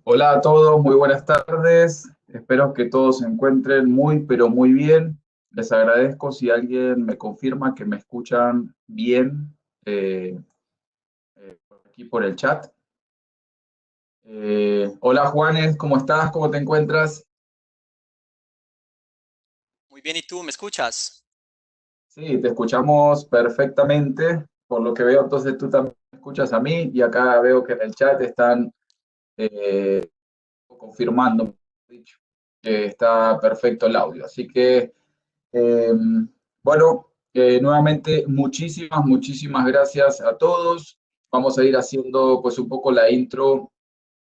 Hola a todos, muy buenas tardes. Espero que todos se encuentren muy, pero muy bien. Les agradezco si alguien me confirma que me escuchan bien eh, por aquí por el chat. Hola Juanes, ¿cómo estás? ¿Cómo te encuentras? Muy bien, ¿y tú me escuchas? Sí, te escuchamos perfectamente. Por lo que veo, entonces tú también me escuchas a mí y acá veo que en el chat están eh, confirmando, mejor dicho, que está perfecto el audio. Así que Eh, bueno, nuevamente muchísimas gracias a todos. Vamos a ir haciendo pues un poco la intro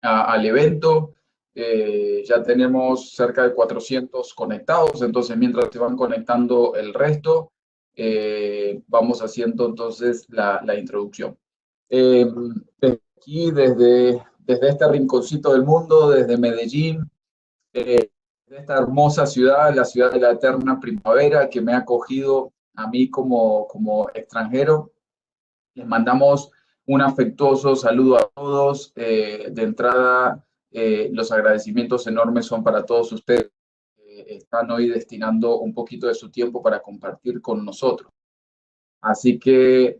al evento. Ya tenemos cerca de 400 conectados, entonces mientras se van conectando el resto, vamos haciendo entonces la introducción. Eh, Desde aquí, desde este rinconcito del mundo, desde Medellín, de esta hermosa ciudad, la ciudad de la eterna primavera, que me ha acogido a mí como extranjero. Les mandamos un afectuoso saludo a todos. De entrada, los agradecimientos enormes son para todos ustedes que están hoy destinando un poquito de su tiempo para compartir con nosotros. Así que,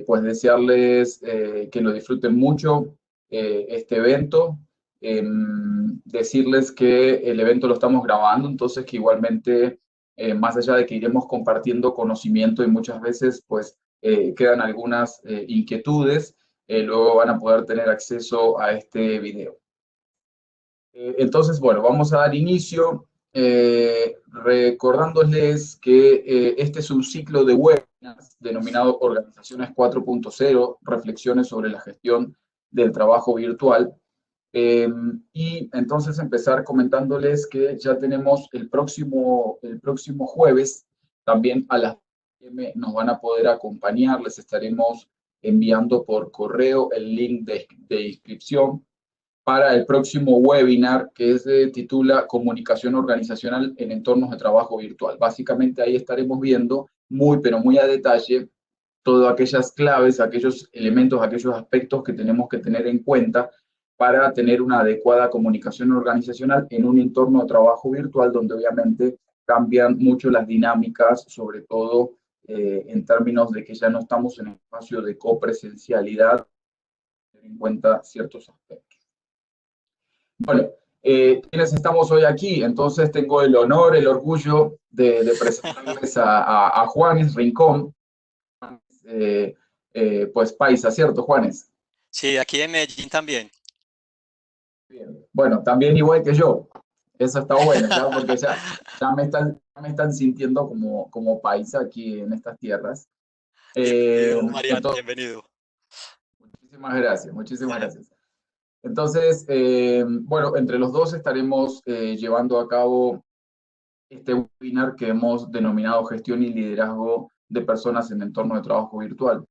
pues desearles que lo disfruten mucho este evento. Decirles que el evento lo estamos grabando, entonces que igualmente, más allá de que iremos compartiendo conocimiento y muchas veces, pues, quedan algunas inquietudes, luego van a poder tener acceso a este video. Entonces, bueno, vamos a dar inicio recordándoles que este es un ciclo de webinars denominado Organizaciones 4.0, reflexiones sobre la gestión del trabajo virtual. Y entonces empezar comentándoles que ya tenemos el próximo jueves, también a las 10 nos van a poder acompañar, les estaremos enviando por correo el link de inscripción para el próximo webinar que se titula Comunicación organizacional en entornos de trabajo virtual. Básicamente ahí estaremos viendo muy, pero muy a detalle todas aquellas claves, aquellos elementos, aquellos aspectos que tenemos que tener en cuenta para tener una adecuada comunicación organizacional en un entorno de trabajo virtual donde obviamente cambian mucho las dinámicas, sobre todo en términos de que ya no estamos en el espacio de copresencialidad, tener en cuenta ciertos aspectos. Bueno, quienes estamos hoy aquí, entonces tengo el honor, el orgullo de presentarles a Juanes Rincón, eh, pues paisa, ¿cierto, Juanes? Sí, aquí en Medellín también. Bien. Bueno, también igual que yo, eso está bueno, ya porque ya me están sintiendo como paisa aquí en estas tierras. Bienvenido, Mariano, Entonces, bienvenido. muchísimas gracias, muchísimas gracias. Entonces, bueno, entre los dos estaremos llevando a cabo este webinar que hemos denominado Gestión y Liderazgo de Personas en Entorno de Trabajo Virtual.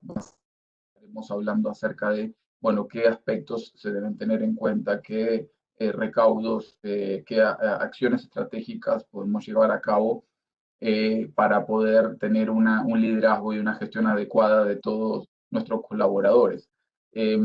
Estaremos hablando acerca de, bueno, qué aspectos se deben tener en cuenta, qué recaudos, qué acciones estratégicas podemos llevar a cabo para poder tener un liderazgo y una gestión adecuada de todos nuestros colaboradores. Eh,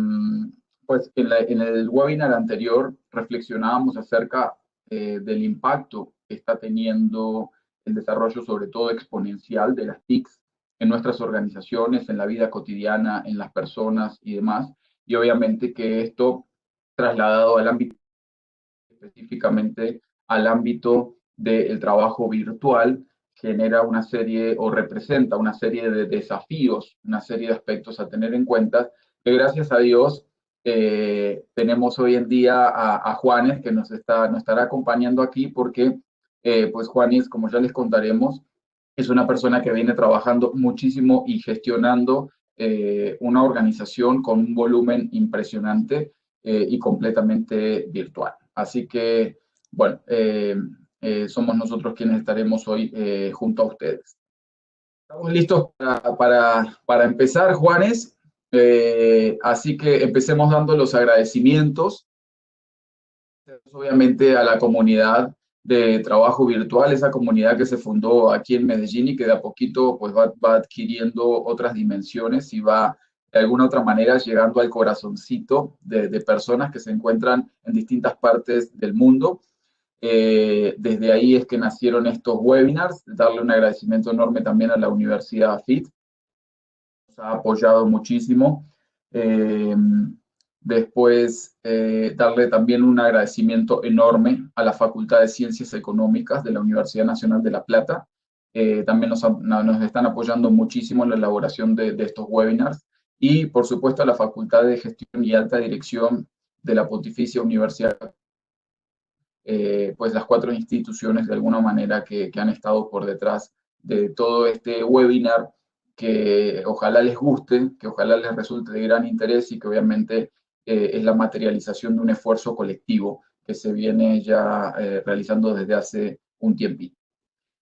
pues en el webinar anterior reflexionábamos acerca del impacto que está teniendo el desarrollo, sobre todo exponencial, de las TICs en nuestras organizaciones, en la vida cotidiana, en las personas y demás. Y obviamente que esto trasladado al ámbito, específicamente al ámbito del trabajo virtual, genera una serie o representa una serie de desafíos, una serie de aspectos a tener en cuenta, que gracias a Dios tenemos hoy en día a Juanes que nos estará acompañando aquí porque pues Juanes, como ya les contaremos, es una persona que viene trabajando muchísimo y gestionando una organización con un volumen impresionante y completamente virtual. Así que, bueno, somos nosotros quienes estaremos hoy junto a ustedes. Estamos listos para empezar, Juanes. Así que empecemos dando los agradecimientos, obviamente, a la comunidad de trabajo virtual, esa comunidad que se fundó aquí en Medellín y que de a poquito pues va adquiriendo otras dimensiones y va de alguna otra manera llegando al corazoncito de personas que se encuentran en distintas partes del mundo. Desde ahí es que nacieron estos webinars, darle un agradecimiento enorme también a la Universidad FIT, nos ha apoyado muchísimo. Eh, Después, darle también un agradecimiento enorme a la Facultad de Ciencias Económicas de la Universidad Nacional de La Plata. También nos están apoyando muchísimo en la elaboración de estos webinars. Y, por supuesto, a la Facultad de Gestión y Alta Dirección de la Pontificia Universidad, pues las cuatro instituciones de alguna manera que han estado por detrás de todo este webinar, que ojalá les guste, que ojalá les resulte de gran interés y que obviamente es la materialización de un esfuerzo colectivo que se viene ya realizando desde hace un tiempito.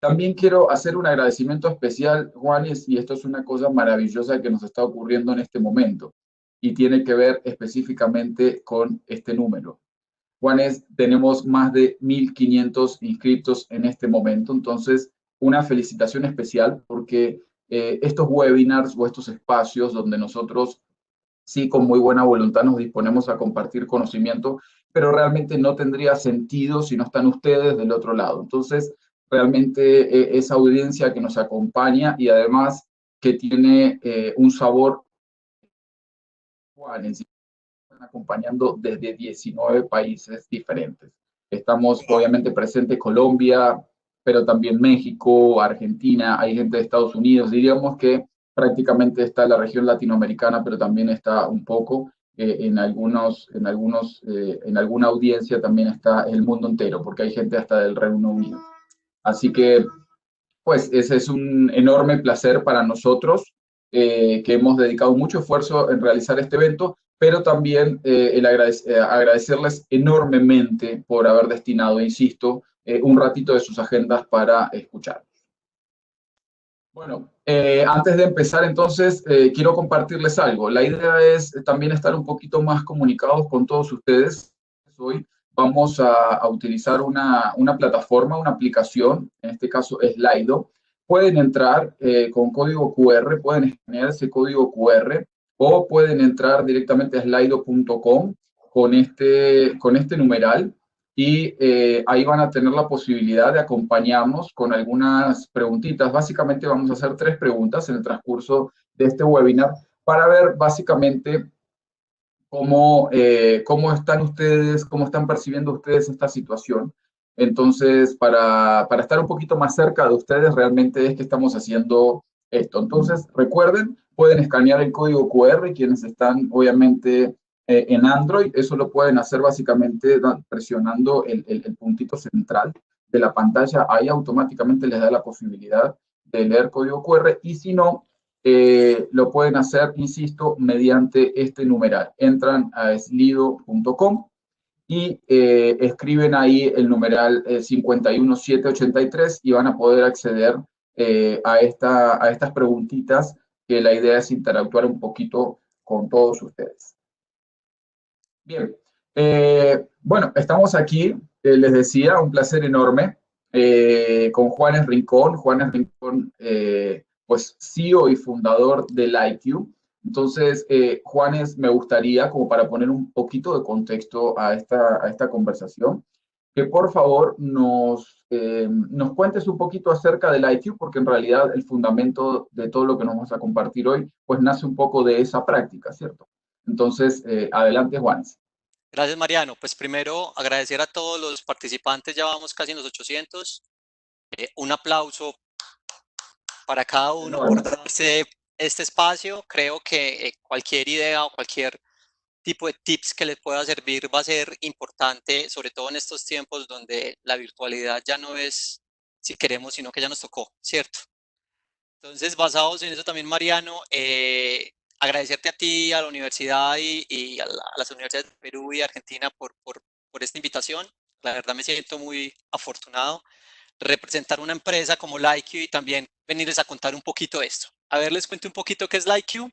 También quiero hacer un agradecimiento especial, Juanes, y esto es una cosa maravillosa que nos está ocurriendo en este momento y tiene que ver específicamente con este número. Juanes, tenemos más de 1.500 inscritos en este momento, entonces una felicitación especial porque estos webinars o estos espacios donde nosotros sí con muy buena voluntad nos disponemos a compartir conocimiento, pero realmente no tendría sentido si no están ustedes del otro lado. Entonces, realmente esa audiencia que nos acompaña y además que tiene un sabor, Juanes, acompañando desde 19 países diferentes. Estamos obviamente presentes Colombia, pero también México, Argentina, hay gente de Estados Unidos, diríamos que prácticamente está la región latinoamericana, pero también está un poco en alguna audiencia también está el mundo entero, porque hay gente hasta del Reino Unido. Así que pues ese es un enorme placer para nosotros, que hemos dedicado mucho esfuerzo en realizar este evento, pero también agradecerles enormemente por haber destinado, insisto, un ratito de sus agendas para escuchar. Bueno, antes de empezar entonces, quiero compartirles algo. La idea es también estar un poquito más comunicados con todos ustedes. Hoy vamos a utilizar una plataforma, una aplicación, en este caso Slido. Pueden entrar con código QR, pueden escanear ese código QR o pueden entrar directamente a slido.com con este numeral y ahí van a tener la posibilidad de acompañarnos con algunas preguntitas. Básicamente vamos a hacer 3 preguntas en el transcurso de este webinar para ver básicamente cómo están ustedes, cómo están percibiendo ustedes esta situación. Entonces, para estar un poquito más cerca de ustedes, realmente es que estamos haciendo esto. Entonces, recuerden, pueden escanear el código QR, quienes están obviamente en Android, eso lo pueden hacer básicamente presionando el puntito central de la pantalla, ahí automáticamente les da la posibilidad de leer código QR, y si no, lo pueden hacer, insisto, mediante este numeral. Entran a slido.com y escriben ahí el numeral 51783 y van a poder acceder a estas preguntitas, que la idea es interactuar un poquito con todos ustedes. Bien, bueno, estamos aquí, les decía, un placer enorme con Juanes Rincón. Juanes Rincón, pues CEO y fundador de LikeU. Entonces, Juanes, me gustaría, como para poner un poquito de contexto a esta conversación, que por favor nos cuentes un poquito acerca del IQ, porque en realidad el fundamento de todo lo que nos vamos a compartir hoy, pues nace un poco de esa práctica, ¿cierto? Entonces, adelante, Juanes. Gracias, Mariano. Pues primero agradecer a todos los participantes, ya vamos casi en los 800. Un aplauso para cada uno por darse este espacio. Creo que cualquier idea o cualquier tipo de tips que les pueda servir va a ser importante, sobre todo en estos tiempos donde la virtualidad ya no es si queremos, sino que ya nos tocó, ¿cierto? Entonces, basados en eso también, Mariano, agradecerte a ti, a la universidad y a las universidades de Perú y Argentina por esta invitación. La verdad me siento muy afortunado representar una empresa como LikeU y también venirles a contar un poquito de esto. A ver, les cuento un poquito qué es LikeU.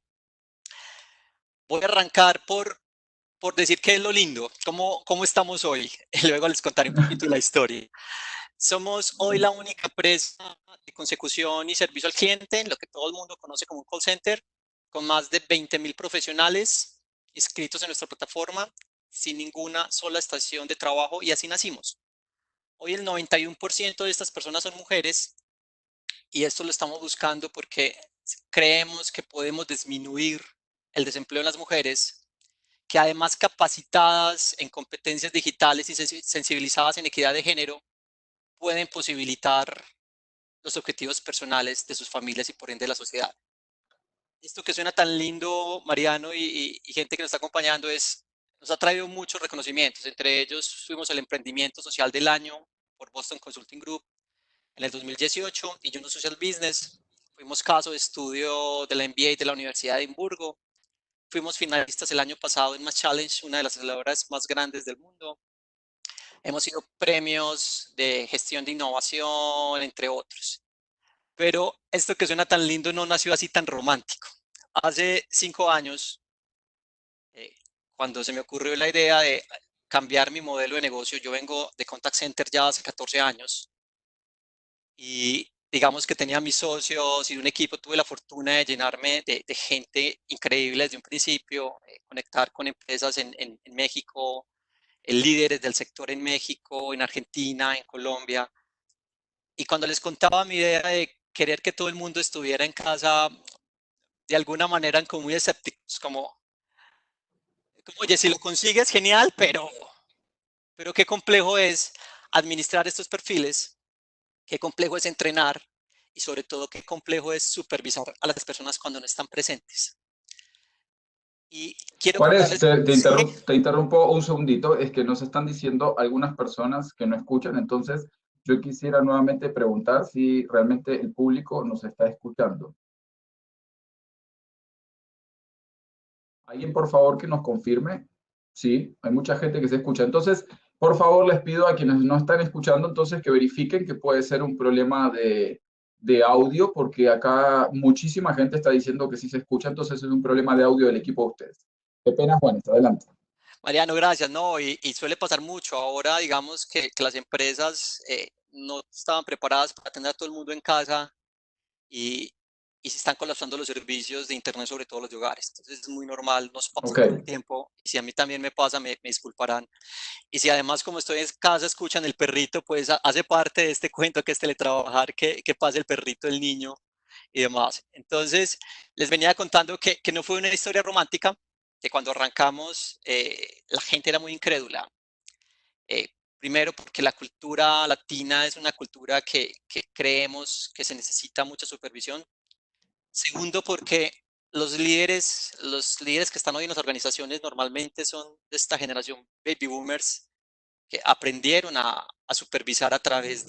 Voy a arrancar por decir qué es lo lindo, cómo estamos hoy. Y luego les contaré un poquito la historia. Somos hoy la única empresa de consecución y servicio al cliente, lo que todo el mundo conoce como un call center, con más de 20.000 profesionales inscritos en nuestra plataforma, sin ninguna sola estación de trabajo, y así nacimos. Hoy el 91% de estas personas son mujeres, y esto lo estamos buscando porque creemos que podemos disminuir el desempleo en las mujeres, que además capacitadas en competencias digitales y sensibilizadas en equidad de género, pueden posibilitar los objetivos personales de sus familias y por ende de la sociedad. Esto que suena tan lindo, Mariano, y gente que nos está acompañando, nos ha traído muchos reconocimientos. Entre ellos fuimos el emprendimiento social del año por Boston Consulting Group en el 2018 y Juno Social Business. Fuimos caso de estudio de la MBA de la Universidad de Edimburgo. Fuimos finalistas el año pasado en Mass Challenge, una de las aceleradoras más grandes del mundo. Hemos sido premios de gestión de innovación, entre otros. Pero esto que suena tan lindo no nació así tan romántico. Hace 5 años, cuando se me ocurrió la idea de cambiar mi modelo de negocio, yo vengo de Contact Center ya hace 14 años y digamos que tenía mis socios y un equipo, tuve la fortuna de llenarme de gente increíble desde un principio, conectar con empresas en México, líderes del sector en México, en Argentina, en Colombia. Y cuando les contaba mi idea de querer que todo el mundo estuviera en casa, de alguna manera eran como muy escépticos, como oye, si lo consigues, genial, pero qué complejo es administrar estos perfiles, qué complejo es entrenar y sobre todo qué complejo es supervisar a las personas cuando no están presentes. Y quiero Juanes, contarles, sí, te interrumpo un segundito, es que nos están diciendo algunas personas que no escuchan, entonces yo quisiera nuevamente preguntar si realmente el público nos está escuchando. ¿Alguien, por favor, que nos confirme? Sí, hay mucha gente que se escucha. Entonces, por favor, les pido a quienes no están escuchando, entonces que verifiquen que puede ser un problema de audio, porque acá muchísima gente está diciendo que sí se escucha, entonces es un problema de audio del equipo de ustedes. Qué pena, Juan, está adelante. Mariano, gracias, no, y suele pasar mucho. Ahora, digamos que las empresas no estaban preparadas para tener a todo el mundo en casa y, y se están colapsando los servicios de Internet, sobre todo los de hogares. Entonces es muy normal, nos pasa Ok, todo el tiempo. Y si a mí también me pasa, me disculparán. Y si además, como estoy en casa, escuchan el perrito, pues hace parte de este cuento que es teletrabajar, que pase el perrito, el niño y demás. Entonces, les venía contando que no fue una historia romántica, que cuando arrancamos la gente era muy incrédula. Eh, Primero porque la cultura latina es una cultura que creemos que se necesita mucha supervisión. Segundo porque los líderes que están hoy en las organizaciones normalmente son de esta generación baby boomers que aprendieron a supervisar a través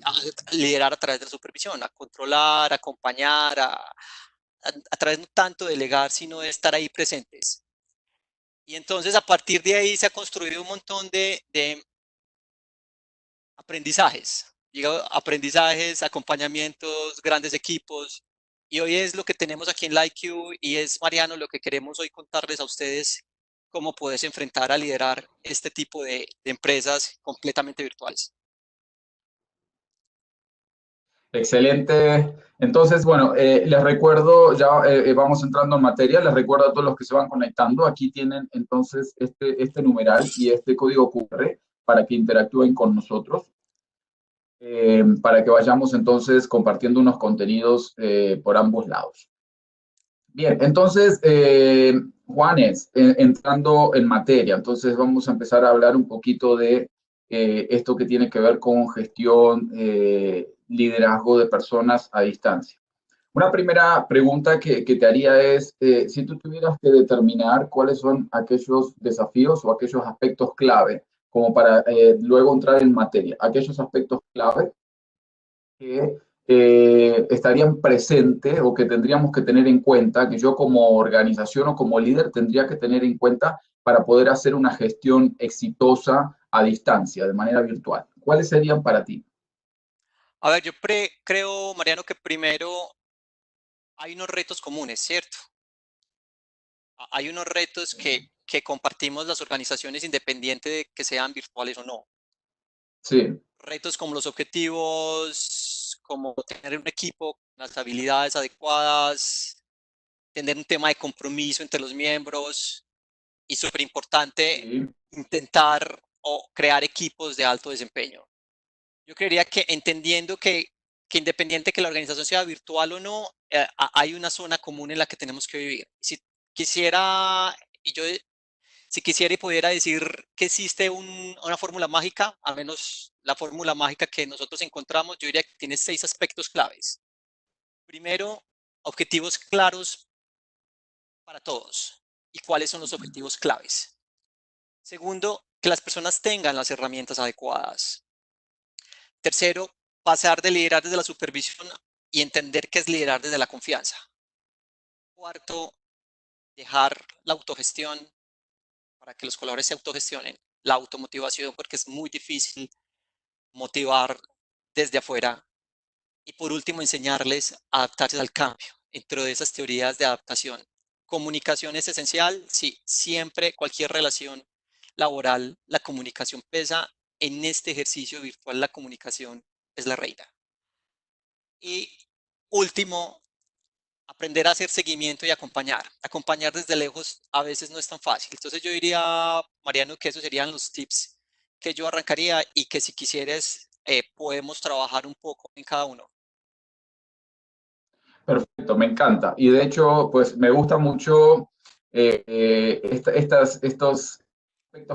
a liderar a través de la supervisión, a controlar, a acompañar, a través no tanto de delegar, sino de estar ahí presentes. Y entonces a partir de ahí se ha construido un montón de aprendizajes, digo, aprendizajes, acompañamientos, grandes equipos. Y hoy es lo que tenemos aquí en LikeU y es, Mariano, lo que queremos hoy contarles a ustedes cómo puedes enfrentar a liderar este tipo de empresas completamente virtuales. excelente. Entonces, bueno, les recuerdo, ya vamos entrando en materia, les recuerdo a todos los que se van conectando, aquí tienen entonces este numeral y este código QR para que interactúen con nosotros. Para que vayamos entonces compartiendo unos contenidos por ambos lados. Bien, entonces, Juanes, entrando en materia, entonces vamos a empezar a hablar un poquito de esto que tiene que ver con gestión, liderazgo de personas a distancia. Una primera pregunta que te haría es, si tú tuvieras que determinar cuáles son aquellos desafíos o aquellos aspectos clave, como para luego entrar en materia, aquellos aspectos clave que estarían presentes o que tendríamos que tener en cuenta, que yo como organización o como líder tendría que tener en cuenta para poder hacer una gestión exitosa a distancia, de manera virtual. ¿Cuáles serían para ti? A ver, yo creo, Mariano, que primero hay unos retos comunes, ¿cierto? Hay unos retos que compartimos las organizaciones independiente de que sean virtuales o no. Sí, Retos como los objetivos, como tener un equipo con las habilidades adecuadas, tener un tema de compromiso entre los miembros y súper importante, Sí. intentar o crear equipos de alto desempeño. Yo creería que entendiendo que independiente que la organización sea virtual o no, hay una zona común en la que tenemos que vivir. Si quisiera, y yo, si quisiera y pudiera decir que existe una fórmula mágica, al menos la fórmula mágica que nosotros encontramos, yo diría que tiene 6 aspectos claves. Primero, objetivos claros para todos. ¿Y cuáles son los objetivos claves? Segundo, que las personas tengan las herramientas adecuadas. Tercero, pasar de liderar desde la supervisión y entender qué es liderar desde la confianza. Cuarto, dejar la autogestión para que los colaboradores se autogestionen. La automotivación, porque es muy difícil motivar desde afuera. Y por último, enseñarles a adaptarse al cambio. Dentro de esas teorías de adaptación, comunicación es esencial. Sí, siempre, cualquier relación laboral, la comunicación pesa. En este ejercicio virtual, la comunicación es la reina. Y último, aprender a hacer seguimiento y acompañar. Acompañar desde lejos a veces no es tan fácil. Entonces yo diría, Mariano, que esos serían los tips que yo arrancaría y que si quisieres podemos trabajar un poco en cada uno. Perfecto, me encanta. Y de hecho, pues me gusta mucho estos aspectos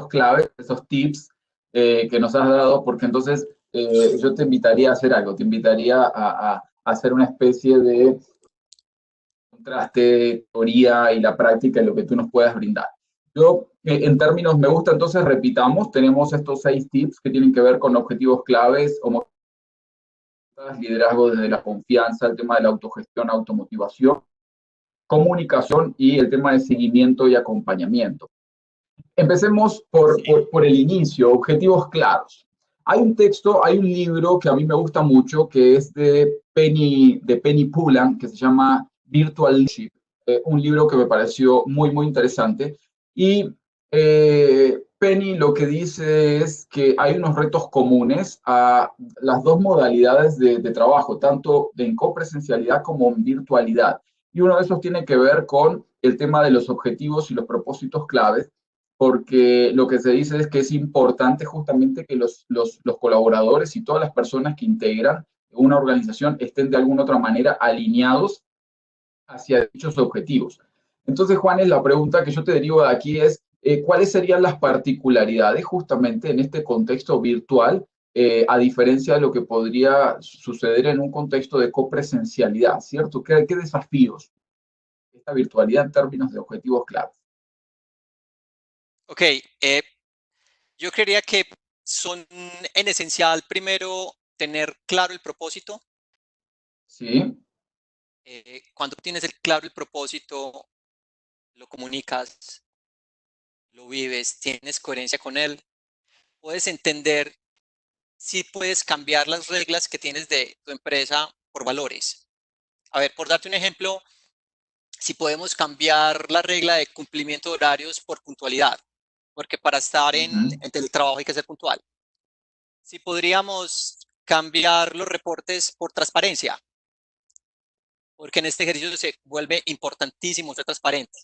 clave, estos tips que nos has dado, porque entonces yo te invitaría a hacer algo, te invitaría a hacer una especie de contraste, teoría y la práctica en lo que tú nos puedas brindar. Yo, en términos, me gusta entonces, repitamos, tenemos estos 6 tips que tienen que ver con objetivos claves, liderazgo desde la confianza, el tema de la autogestión, automotivación, comunicación y el tema de seguimiento y acompañamiento. Empecemos Sí. por el inicio, objetivos claros. Hay un texto, hay un libro que a mí me gusta mucho, que es de Penny Pullan, que se llama Virtual Leadership, un libro que me pareció muy, muy interesante. Y Penny lo que dice es que hay unos retos comunes a las dos modalidades de trabajo, tanto en copresencialidad como en virtualidad. Y uno de esos tiene que ver con el tema de los objetivos y los propósitos claves, porque lo que se dice es que es importante justamente que los colaboradores y todas las personas que integran una organización estén de alguna otra manera alineados hacia dichos objetivos. Entonces, Juanes, la pregunta que yo te derivo de aquí es, ¿cuáles serían las particularidades justamente en este contexto virtual, a diferencia de lo que podría suceder en un contexto de copresencialidad, ¿cierto? ¿Qué desafíos esta virtualidad en términos de objetivos claves? Ok, yo creería que son en esencial primero tener claro el propósito. Sí. Cuando tienes claro el propósito, lo comunicas, lo vives, tienes coherencia con él, puedes entender si puedes cambiar las reglas que tienes de tu empresa por valores. A ver, por darte un ejemplo, si podemos cambiar la regla de cumplimiento de horarios por puntualidad, porque para estar en teletrabajo hay que ser puntual. Si podríamos cambiar los reportes por transparencia, porque en este ejercicio se vuelve importantísimo ser transparente.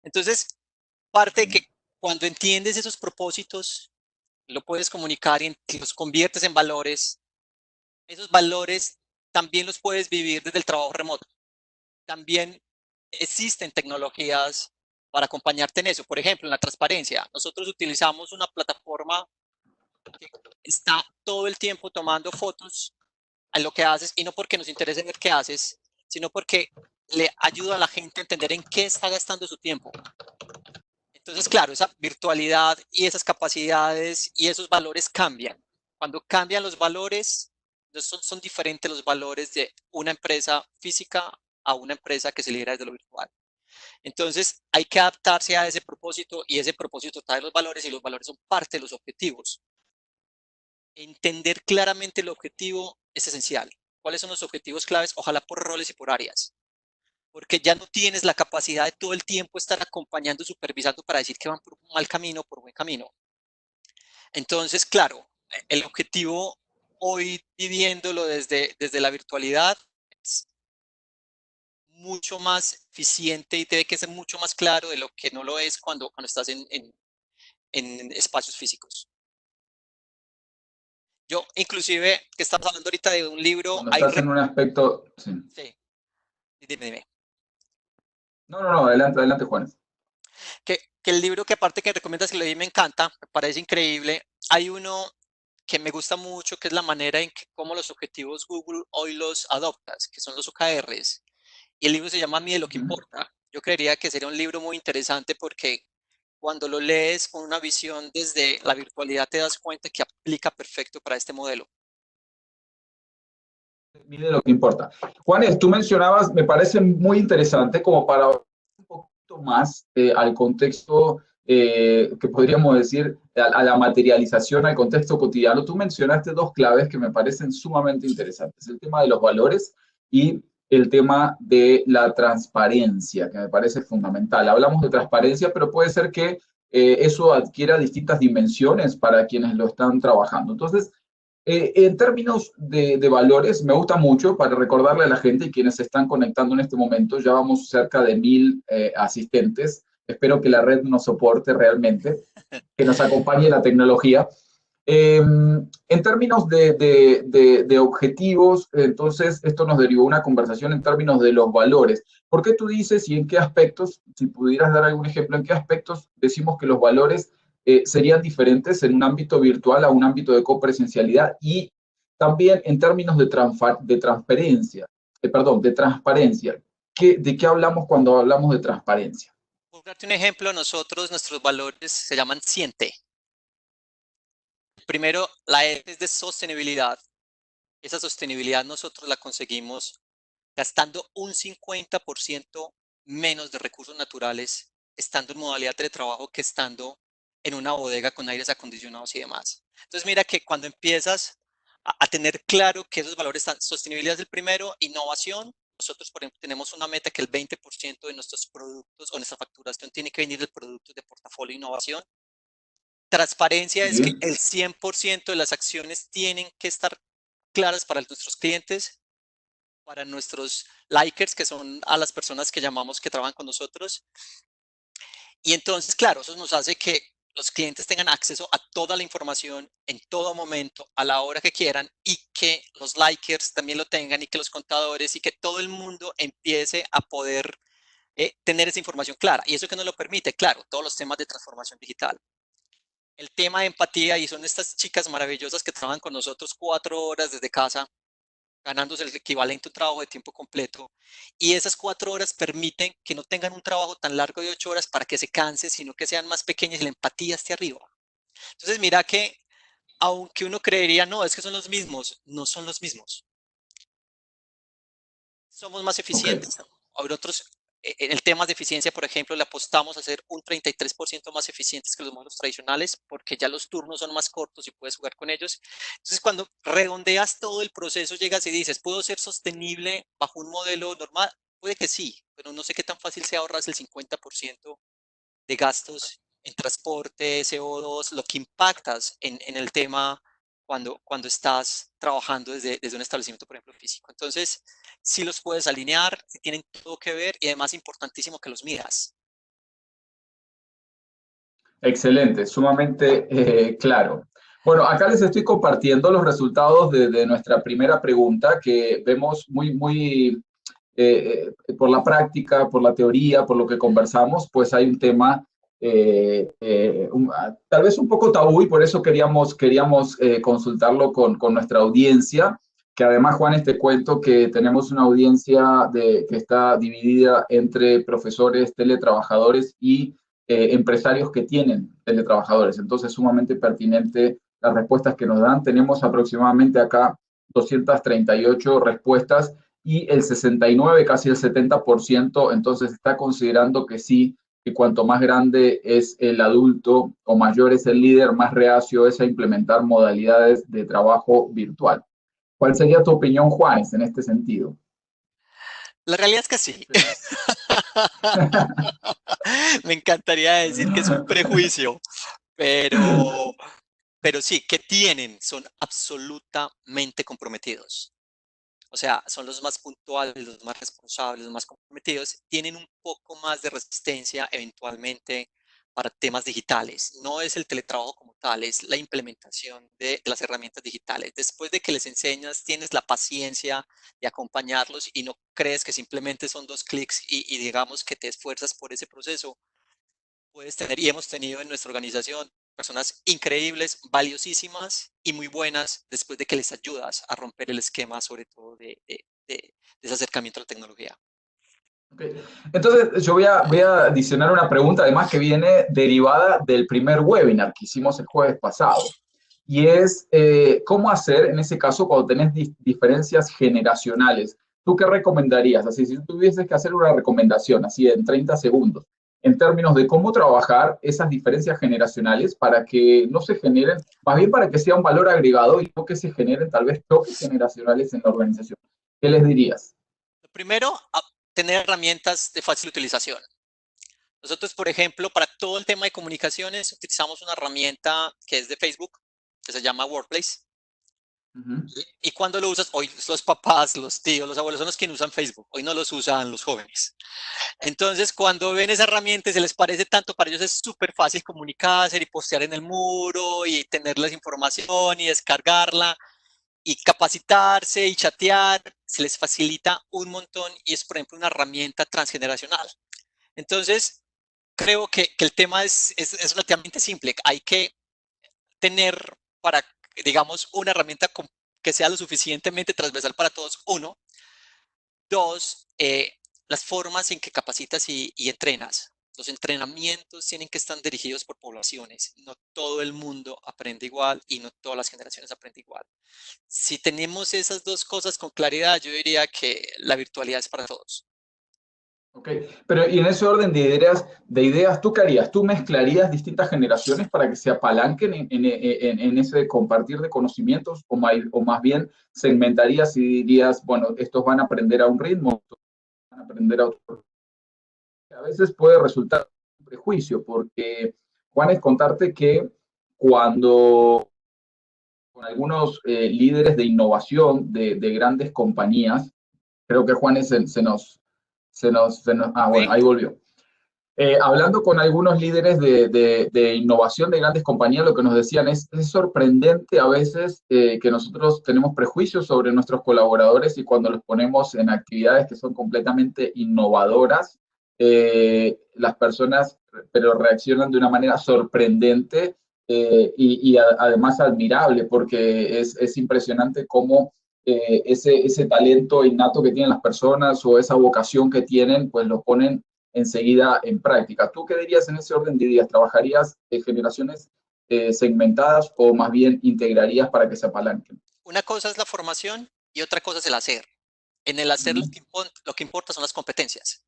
Entonces, parte de que cuando entiendes esos propósitos, lo puedes comunicar y los conviertes en valores. Esos valores también los puedes vivir desde el trabajo remoto. También existen tecnologías para acompañarte en eso. Por ejemplo, en la transparencia, nosotros utilizamos una plataforma que está todo el tiempo tomando fotos a lo que haces y no porque nos interese ver qué haces, sino porque le ayuda a la gente a entender en qué está gastando su tiempo. Entonces, claro, esa virtualidad y esas capacidades y esos valores cambian. Cuando cambian los valores, son diferentes los valores de una empresa física a una empresa que se lidera desde lo virtual. Entonces, hay que adaptarse a ese propósito y ese propósito trae los valores y los valores son parte de los objetivos. Entender claramente el objetivo es esencial. ¿Cuáles son los objetivos claves? Ojalá por roles y por áreas, porque ya no tienes la capacidad de todo el tiempo estar acompañando, supervisando para decir que van por un mal camino o por buen camino. Entonces, claro, el objetivo hoy viviéndolo desde la virtualidad es mucho más eficiente y tiene que ser mucho más claro de lo que no lo es cuando estás en espacios físicos. Yo, inclusive, que estamos hablando ahorita de un libro, Cuando estás en un aspecto... Sí. sí, dime. No, adelante, adelante, Juan. Que el libro que aparte que recomiendas que leí me encanta, me parece increíble. Hay uno que me gusta mucho, que es la manera en que cómo los objetivos Google hoy los adoptas, que son los OKRs. Y el libro se llama Mide lo que importa. Yo creería que sería un libro muy interesante porque cuando lo lees con una visión desde la virtualidad te das cuenta que aplica perfecto para este modelo. Mide lo que importa. Juanes, tú mencionabas, me parece muy interesante como para un poquito más al contexto que podríamos decir, a la materialización, al contexto cotidiano. Tú mencionaste dos claves que me parecen sumamente interesantes, el tema de los valores y el tema de la transparencia, que me parece fundamental. Hablamos de transparencia, pero puede ser que eso adquiera distintas dimensiones para quienes lo están trabajando. Entonces, en términos de valores, me gusta mucho para recordarle a la gente y quienes se están conectando en este momento, ya vamos cerca de 1000 asistentes. Espero que la red nos soporte realmente, que nos acompañe la tecnología. En términos de objetivos, entonces esto nos derivó una conversación en términos de los valores. ¿Por qué tú dices y en qué aspectos, si pudieras dar algún ejemplo, en qué aspectos decimos que los valores serían diferentes en un ámbito virtual a un ámbito de copresencialidad y también en términos de transparencia, de transparencia? ¿De qué hablamos cuando hablamos de transparencia? Por darte un ejemplo, nuestros valores se llaman Siente. Primero, la E es de sostenibilidad. Esa sostenibilidad nosotros la conseguimos gastando un 50% menos de recursos naturales, estando en modalidad de teletrabajo que estando en una bodega con aires acondicionados y demás. Entonces mira que cuando empiezas a tener claro que esos valores están, sostenibilidad es el primero, innovación. Nosotros, por ejemplo, tenemos una meta que el 20% de nuestros productos o nuestra facturación tiene que venir de productos de portafolio e innovación. Transparencia es que Sí. el 100% de las acciones tienen que estar claras para nuestros clientes, para nuestros likers, que son a las personas que llamamos que trabajan con nosotros. Y entonces, claro, eso nos hace que los clientes tengan acceso a toda la información en todo momento, a la hora que quieran, y que los likers también lo tengan, y que los contadores y que todo el mundo empiece a poder tener esa información clara. Y eso que nos lo permite, claro, todos los temas de transformación digital. El tema de empatía, y son estas chicas maravillosas que trabajan con nosotros 4 horas desde casa, ganándose el equivalente a un trabajo de tiempo completo. Y esas 4 horas permiten que no tengan un trabajo tan largo de 8 horas para que se canse, sino que sean más pequeñas y la empatía esté arriba. Entonces, mira que aunque uno creería, no, es que son los mismos, no son los mismos. Somos más Ok. eficientes. Habrá otros, en el tema de eficiencia, por ejemplo, le apostamos a ser un 33% más eficientes que los modelos tradicionales porque ya los turnos son más cortos y puedes jugar con ellos. Entonces, cuando redondeas todo el proceso, llegas y dices, ¿puedo ser sostenible bajo un modelo normal? Puede que sí, pero no sé qué tan fácil sea ahorrar el 50% de gastos en transporte, CO2, lo que impactas en el tema cuando estás trabajando desde un establecimiento, por ejemplo, físico. Entonces, sí los puedes alinear, tienen todo que ver y además importantísimo que los miras. Excelente, sumamente claro. Bueno, acá les estoy compartiendo los resultados de nuestra primera pregunta que vemos muy por la práctica, por la teoría, por lo que conversamos, pues hay un tema tal vez un poco tabú y por eso queríamos consultarlo con nuestra audiencia, que además, Juan, te cuento que tenemos una audiencia que está dividida entre profesores, teletrabajadores y empresarios que tienen teletrabajadores. Entonces, sumamente pertinente las respuestas que nos dan. Tenemos aproximadamente acá 238 respuestas y el 69, casi el 70%, entonces está considerando que sí, que cuanto más grande es el adulto o mayor es el líder, más reacio es a implementar modalidades de trabajo virtual. ¿Cuál sería tu opinión, Juanes, en este sentido? La realidad es que sí. Me encantaría decir que es un prejuicio, pero, pero sí, que tienen, son absolutamente comprometidos. o sea, son los más puntuales, los más responsables, los más comprometidos, tienen un poco más de resistencia eventualmente para temas digitales. No es el teletrabajo como tal, es la implementación de las herramientas digitales. Después de que les enseñas, tienes la paciencia de acompañarlos y no crees que simplemente son 2 clics y digamos que te esfuerzas por ese proceso. Puedes tener, y hemos tenido en nuestra organización, personas increíbles, valiosísimas y muy buenas después de que les ayudas a romper el esquema, sobre todo de ese acercamiento a la tecnología. Okay. Entonces, yo voy a adicionar una pregunta, además, que viene derivada del primer webinar que hicimos el jueves pasado. Y es, ¿cómo hacer en ese caso cuando tenés diferencias generacionales? ¿Tú qué recomendarías? Así, si tú tuvieses que hacer una recomendación, así en 30 segundos, en términos de cómo trabajar esas diferencias generacionales para que no se generen, más bien para que sea un valor agregado y no que se generen tal vez choques generacionales en la organización. ¿Qué les dirías? Lo primero, tener herramientas de fácil utilización. Nosotros, por ejemplo, para todo el tema de comunicaciones, utilizamos una herramienta que es de Facebook, que se llama Workplace. Y cuando lo usas, hoy los papás, los tíos, los abuelos son los que usan Facebook, hoy no los usan los jóvenes. Entonces, cuando ven esa herramienta y se les parece tanto, para ellos es súper fácil comunicarse y postear en el muro y tenerles información y descargarla y capacitarse y chatear, se les facilita un montón y es, por ejemplo, una herramienta transgeneracional. Entonces, creo que el tema es relativamente simple. Hay que tener para, digamos, una herramienta que sea lo suficientemente transversal para todos. Uno. Dos, las formas en que capacitas y entrenas. Los entrenamientos tienen que estar dirigidos por poblaciones. No todo el mundo aprende igual y no todas las generaciones aprenden igual. Si tenemos esas dos cosas con claridad, yo diría que la virtualidad es para todos. Ok, pero y en ese orden de ideas, ¿tú qué harías? ¿Tú mezclarías distintas generaciones para que se apalanquen en ese compartir de conocimientos o más bien segmentarías y dirías, bueno, estos van a aprender a un ritmo, estos van a aprender a otro? A veces puede resultar un prejuicio porque, Juan, es contarte que cuando con algunos líderes de innovación de grandes compañías, creo que Juan bueno, ahí volvió. Hablando con algunos líderes de innovación de grandes compañías, lo que nos decían es sorprendente a veces que nosotros tenemos prejuicios sobre nuestros colaboradores y cuando los ponemos en actividades que son completamente innovadoras, las personas pero reaccionan de una manera sorprendente además admirable, porque es impresionante cómo ese talento innato que tienen las personas o esa vocación que tienen, pues lo ponen enseguida en práctica. ¿Tú qué dirías en ese orden de ideas? ¿Trabajarías generaciones segmentadas o más bien integrarías para que se apalanquen? Una cosa es la formación y otra cosa es el hacer. En el hacer lo que importa son las competencias.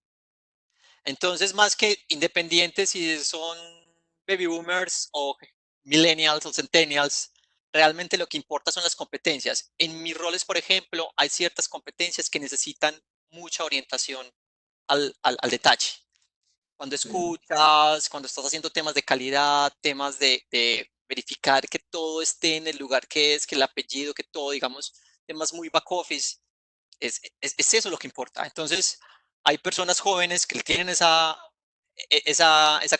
Entonces, más que independientes si son baby boomers o millennials o centennials, realmente lo que importa son las competencias. En mis roles, por ejemplo, hay ciertas competencias que necesitan mucha orientación al detalle. Cuando escuchas, cuando estás haciendo temas de calidad, temas de verificar que todo esté en el lugar que es, que el apellido, que todo, digamos, temas muy back office, es eso lo que importa. Entonces, hay personas jóvenes que tienen esa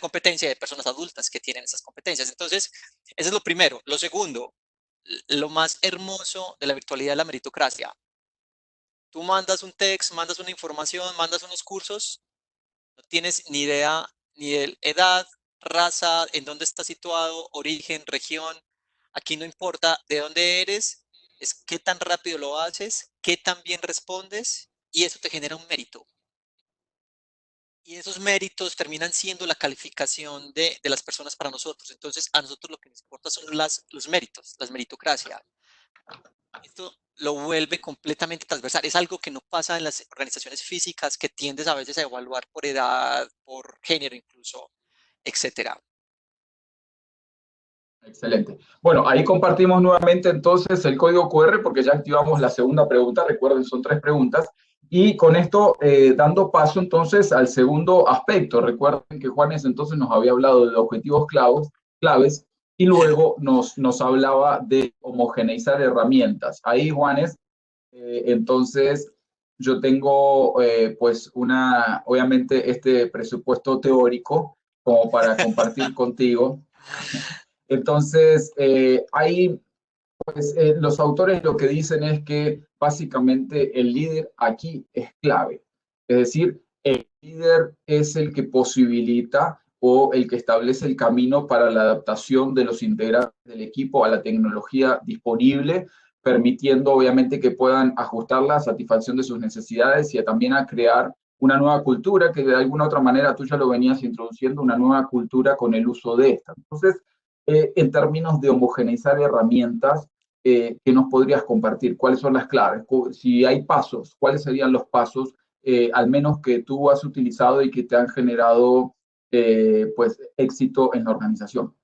competencia y hay personas adultas que tienen esas competencias. Entonces, eso es lo primero. Lo segundo, lo más hermoso de la virtualidad es la meritocracia. Tú mandas un texto, mandas una información, mandas unos cursos, no tienes ni idea ni de edad, raza, en dónde estás situado, origen, región. Aquí no importa de dónde eres, es qué tan rápido lo haces, qué tan bien respondes y eso te genera un mérito. Y esos méritos terminan siendo la calificación de las personas para nosotros. Entonces, a nosotros lo que nos importa son los méritos, las meritocracia. Esto lo vuelve completamente transversal. Es algo que no pasa en las organizaciones físicas, que tiendes a veces a evaluar por edad, por género incluso, etcétera. Excelente. Bueno, ahí compartimos nuevamente entonces el código QR porque ya activamos la segunda pregunta. Recuerden, son 3 preguntas. Y con esto, dando paso entonces al segundo aspecto. Recuerden que Juanes entonces nos había hablado de objetivos claves y luego nos hablaba de homogeneizar herramientas. Ahí, Juanes, Entonces, yo tengo pues obviamente este presupuesto teórico como para compartir contigo. Entonces, ahí pues los autores lo que dicen es que básicamente el líder aquí es clave. Es decir, el líder es el que posibilita o el que establece el camino para la adaptación de los integrantes del equipo a la tecnología disponible, permitiendo obviamente que puedan ajustarla a satisfacción de sus necesidades y también a crear una nueva cultura que de alguna otra manera tú ya lo venías introduciendo, una nueva cultura con el uso de esta. Entonces, en términos de homogeneizar herramientas, ¿qué nos podrías compartir? ¿Cuáles son las claves? Si hay pasos, ¿cuáles serían los pasos, al menos que tú has utilizado y que te han generado pues éxito en la organización?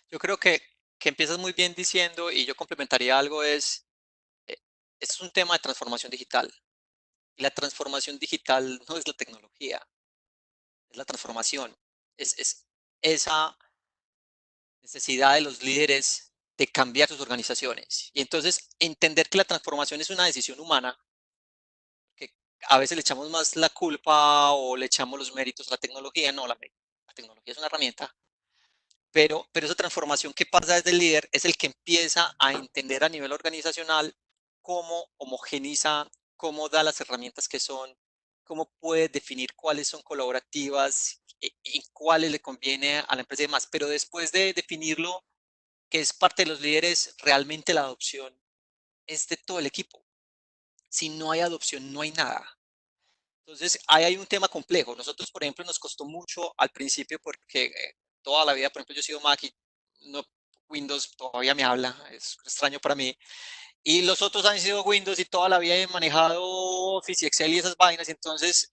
Yo creo que empiezas muy bien diciendo, y yo complementaría algo, eh, es un tema de transformación digital. Y la transformación digital no es la tecnología, es la transformación. Es esa necesidad de los líderes de cambiar sus organizaciones. Y entonces entender que la transformación es una decisión humana, que a veces le echamos más la culpa o le echamos los méritos a la tecnología. No, la tecnología es una herramienta, pero esa transformación que pasa desde el líder es el que empieza a entender a nivel organizacional cómo homogeniza, cómo da las herramientas que son, cómo puede definir cuáles son colaborativas y cuáles le conviene a la empresa y demás. Pero después de definirlo, que es parte de los líderes, realmente la adopción es de todo el equipo. Si no hay adopción, no hay nada. Entonces, ahí hay un tema complejo. Nosotros, por ejemplo, nos costó mucho al principio porque toda la vida, por ejemplo, yo he sido Mac y no, Windows todavía me habla, es extraño para mí. Y los otros han sido Windows y toda la vida he manejado Office y Excel y esas vainas. Entonces,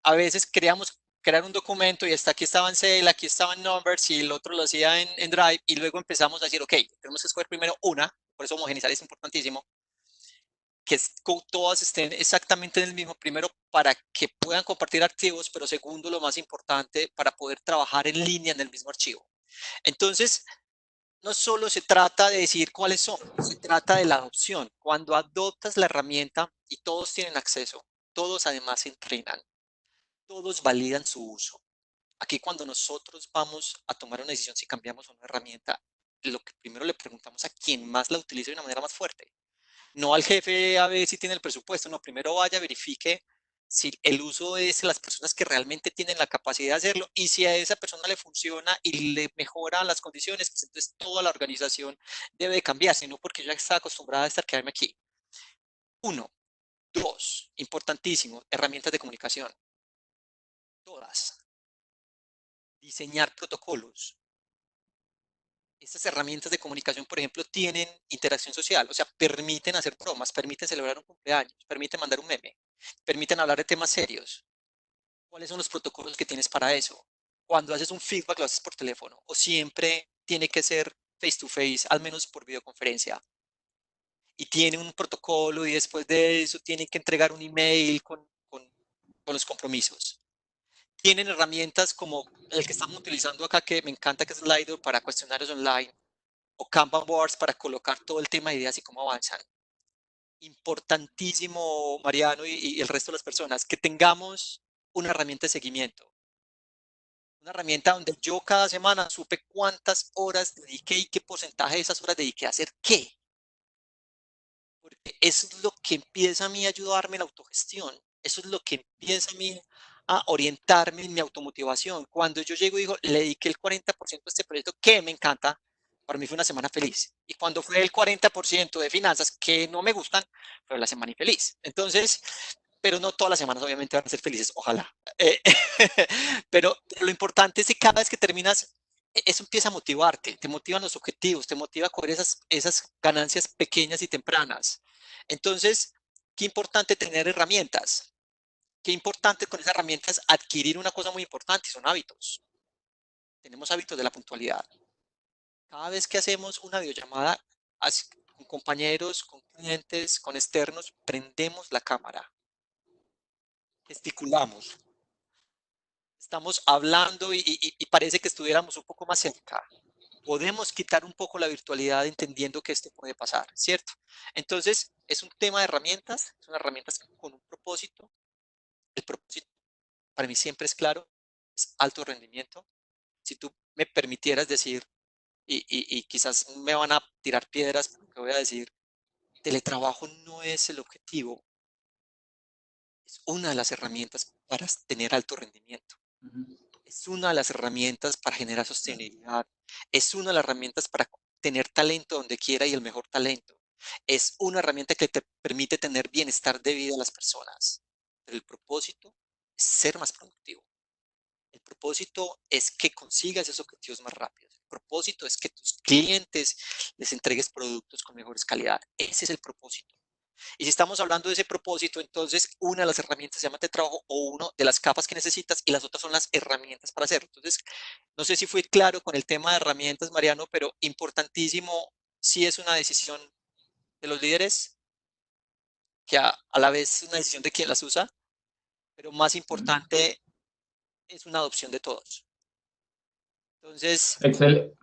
a veces queríamos crear un documento y hasta aquí estaba en Excel, aquí estaba en Numbers y el otro lo hacía en Drive y luego empezamos a decir, ok, tenemos que escoger primero una, por eso homogeneizar es importantísimo, que todas estén exactamente en el mismo, primero para que puedan compartir archivos, pero segundo, lo más importante, para poder trabajar en línea en el mismo archivo. Entonces, no solo se trata de decir cuáles son, se trata de la adopción. Cuando adoptas la herramienta y todos tienen acceso, todos además se entrenan, todos validan su uso. Aquí cuando nosotros vamos a tomar una decisión si cambiamos una herramienta, lo que primero le preguntamos a quien más la utilice de una manera más fuerte. No al jefe a ver si tiene el presupuesto, no, primero vaya, verifique si el uso es de las personas que realmente tienen la capacidad de hacerlo y si a esa persona le funciona y le mejora las condiciones, pues entonces toda la organización debe de cambiarse, no porque yo ya está acostumbrada a estar quedarme aquí. Uno, dos, importantísimo, herramientas de comunicación. Todas. Diseñar protocolos. Estas herramientas de comunicación, por ejemplo, tienen interacción social, o sea, permiten hacer bromas, permiten celebrar un cumpleaños, permiten mandar un meme, permiten hablar de temas serios. ¿Cuáles son los protocolos que tienes para eso? Cuando haces un feedback, lo haces por teléfono o siempre tiene que ser face to face, al menos por videoconferencia. Y tiene un protocolo y después de eso tienen que entregar un email con los compromisos. Tienen herramientas como el que estamos utilizando acá, que me encanta, que es Slido para cuestionarios online, o Kanban boards para colocar todo el tema de ideas y cómo avanzan. Importantísimo, Mariano, y el resto de las personas, que tengamos una herramienta de seguimiento. Una herramienta donde yo cada semana supe cuántas horas dediqué y qué porcentaje de esas horas dediqué a hacer qué. Porque eso es lo que empieza a mí a ayudarme en la autogestión. Eso es lo que empieza a mí a orientarme en mi automotivación. Cuando yo llego y digo, le dediqué el 40% a este proyecto que me encanta, para mí fue una semana feliz. Y cuando fue el 40% de finanzas que no me gustan, fue la semana infeliz. Entonces, pero no todas las semanas obviamente van a ser felices, ojalá. Pero lo importante es que cada vez que terminas, eso empieza a motivarte, te motivan los objetivos, te motiva a coger esas ganancias pequeñas y tempranas. Entonces, qué importante tener herramientas, qué importante con esas herramientas adquirir una cosa muy importante, son hábitos. Tenemos hábitos de la puntualidad. Cada vez que hacemos una videollamada con compañeros, con clientes, con externos, prendemos la cámara, gesticulamos, estamos hablando y parece que estuviéramos un poco más cerca. podemos quitar un poco la virtualidad entendiendo que esto puede pasar, ¿cierto? Entonces, es un tema de herramientas, son herramientas con un propósito. El propósito para mí siempre es claro, es alto rendimiento. Si tú me permitieras decir, y quizás me van a tirar piedras por lo que voy a decir, teletrabajo no es el objetivo, es una de las herramientas para tener alto rendimiento. Es una de las herramientas para generar sostenibilidad. Es una de las herramientas para tener talento donde quiera y el mejor talento. Es una herramienta que te permite tener bienestar de vida a las personas. Pero el propósito es ser más productivo. El propósito es que consigas esos objetivos más rápidos. El propósito es que tus clientes les entregues productos con mejores calidad. Ese es el propósito. Y si estamos hablando de ese propósito, entonces una de las herramientas se llama trabajo o una de las capas que necesitas y las otras son las herramientas para hacerlo. Entonces, no sé si fui claro con el tema de herramientas, Mariano, pero importantísimo, si es una decisión de los líderes, que a la vez es una decisión de quien las usa, pero más importante es una adopción de todos. Entonces, Excel-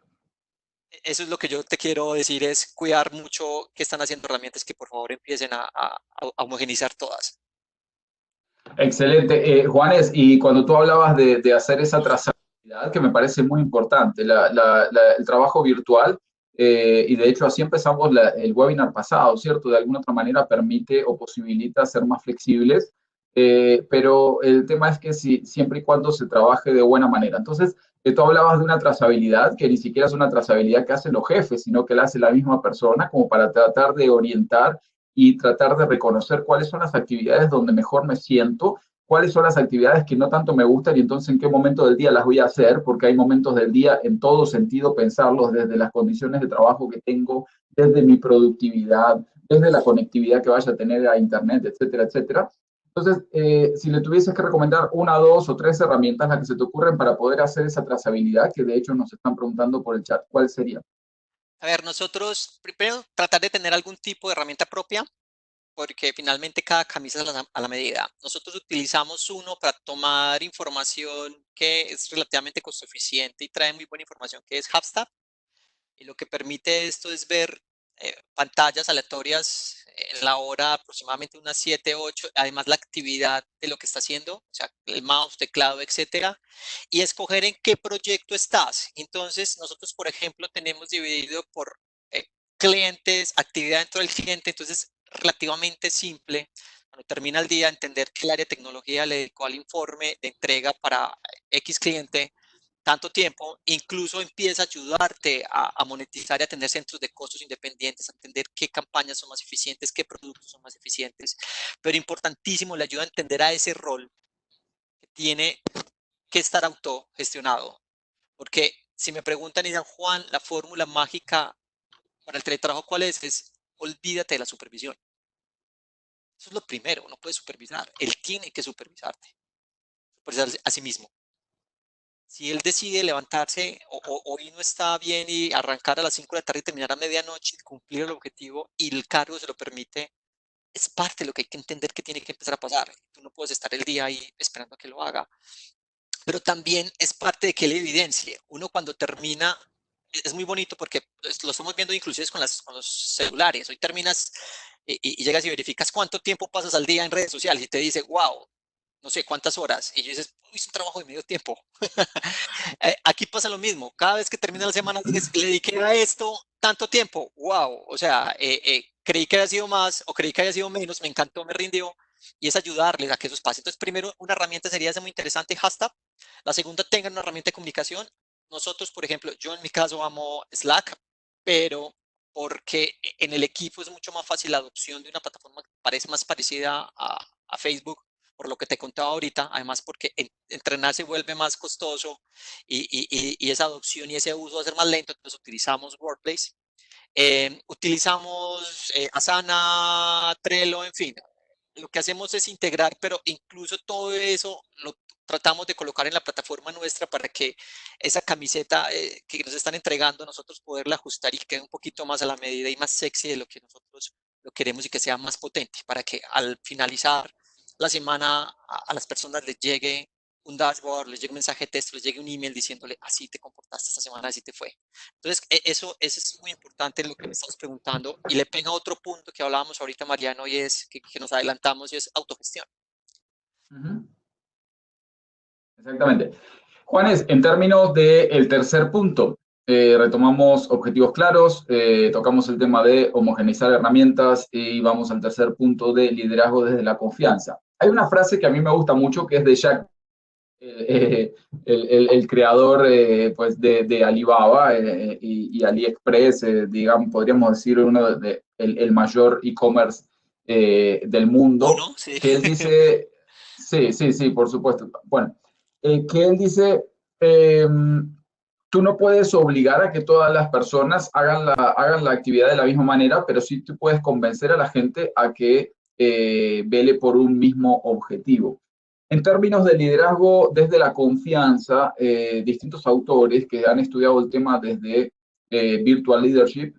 eso es lo que yo te quiero decir, es cuidar mucho que están haciendo herramientas que por favor empiecen a homogenizar todas. Excelente. Juanes, y cuando tú hablabas de hacer esa trazabilidad, que me parece muy importante, el trabajo virtual, y de hecho así empezamos el webinar pasado, ¿cierto? De alguna otra manera permite o posibilita ser más flexibles, pero el tema es que siempre y cuando se trabaje de buena manera. Entonces, tú hablabas de una trazabilidad que ni siquiera es una trazabilidad que hacen los jefes, sino que la hace la misma persona como para tratar de orientar y tratar de reconocer cuáles son las actividades donde mejor me siento, cuáles son las actividades que no tanto me gustan y entonces en qué momento del día las voy a hacer, porque hay momentos del día en todo sentido pensarlos desde las condiciones de trabajo que tengo, desde mi productividad, desde la conectividad que vaya a tener a Internet, etcétera, etcétera. Entonces, si le tuvieses que recomendar una, dos o tres herramientas las que se te ocurren para poder hacer esa trazabilidad, que de hecho nos están preguntando por el chat, ¿cuál sería? A ver, nosotros primero tratar de tener algún tipo de herramienta propia, porque finalmente cada camisa es a la medida. Nosotros utilizamos uno para tomar información que es relativamente costo eficiente y trae muy buena información, que es Hubstat. Y lo que permite esto es ver pantallas aleatorias en la hora aproximadamente unas 7, 8, además la actividad de lo que está haciendo, o sea, el mouse, teclado, etcétera, y escoger en qué proyecto estás. Entonces, nosotros, por ejemplo, tenemos dividido por eh, clientes, actividad dentro del cliente, entonces relativamente simple. Cuando termina el día, entender que el área de tecnología le dedicó al informe de entrega para X cliente tanto tiempo, incluso empieza a ayudarte a monetizar y a tener centros de costos independientes, a entender qué campañas son más eficientes, qué productos son más eficientes, pero importantísimo, le ayuda a entender a ese rol que tiene que estar autogestionado, porque si me preguntan, y Juan, la fórmula mágica para el teletrabajo, ¿cuál es? Es olvídate de la supervisión. Eso es lo primero, no puede supervisar, él tiene que supervisarse a sí mismo. Si él decide levantarse o hoy no está bien y arrancar a las 5 de la tarde y terminar a medianoche, cumplir el objetivo y el cargo se lo permite, es parte de lo que hay que entender que tiene que empezar a pasar. Tú no puedes estar el día ahí esperando a que lo haga, pero también es parte de que él evidencie. Uno cuando termina, es muy bonito porque lo estamos viendo inclusive con los celulares. Hoy terminas y llegas y verificas cuánto tiempo pasas al día en redes sociales y te dice, wow, no sé cuántas horas. Y yo dices, uy, es un trabajo de medio tiempo. Aquí pasa lo mismo. Cada vez que termina la semana, dices, le dediqué a esto tanto tiempo. Wow. O sea, creí que había sido más o creí que había sido menos. Me encantó, me rindió. Y es ayudarles a que eso pase. Entonces, primero, una herramienta sería esa muy interesante, hashtag. La segunda, tengan una herramienta de comunicación. Nosotros, por ejemplo, yo en mi caso amo Slack, pero porque en el equipo es mucho más fácil la adopción de una plataforma que parece más parecida a Facebook, por lo que te contaba ahorita, además porque entrenar se vuelve más costoso y esa adopción y ese uso va a ser más lento, entonces utilizamos Workplace, utilizamos Asana, Trello, en fin, lo que hacemos es integrar, pero incluso todo eso lo tratamos de colocar en la plataforma nuestra para que esa camiseta que nos están entregando nosotros poderla ajustar y que quede un poquito más a la medida y más sexy de lo que nosotros lo queremos y que sea más potente para que al finalizar la semana a las personas les llegue un dashboard, les llegue un mensaje de texto, les llegue un email diciéndole, así te comportaste esta semana, así te fue. Entonces, eso es muy importante lo que me estamos preguntando y le pega otro punto que hablábamos ahorita, Mariano, y es que nos adelantamos y es autogestión. Ujú. Exactamente. Juanes, en términos del tercer punto, retomamos objetivos claros, tocamos el tema de homogeneizar herramientas y vamos al tercer punto de liderazgo desde la confianza. Hay una frase que a mí me gusta mucho que es de Jack, el creador pues de Alibaba y AliExpress, digamos, podríamos decir el mayor e-commerce del mundo, Uno, sí. que él dice, sí, sí, sí, por supuesto. Bueno, que él dice, eh, tú no puedes obligar a que todas las personas hagan la actividad de la misma manera, pero sí tú puedes convencer a la gente a que vele por un mismo objetivo. En términos de liderazgo desde la confianza, distintos autores que han estudiado el tema desde Virtual Leadership,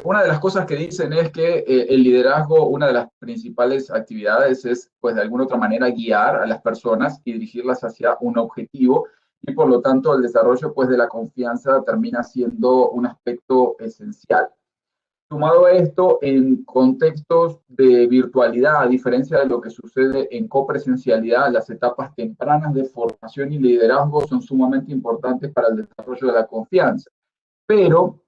una de las cosas que dicen es que el liderazgo, una de las principales actividades es, pues, de alguna otra manera guiar a las personas y dirigirlas hacia un objetivo y por lo tanto el desarrollo, pues, de la confianza termina siendo un aspecto esencial. Sumado a esto, en contextos de virtualidad, a diferencia de lo que sucede en copresencialidad, las etapas tempranas de formación y liderazgo son sumamente importantes para el desarrollo de la confianza. Pero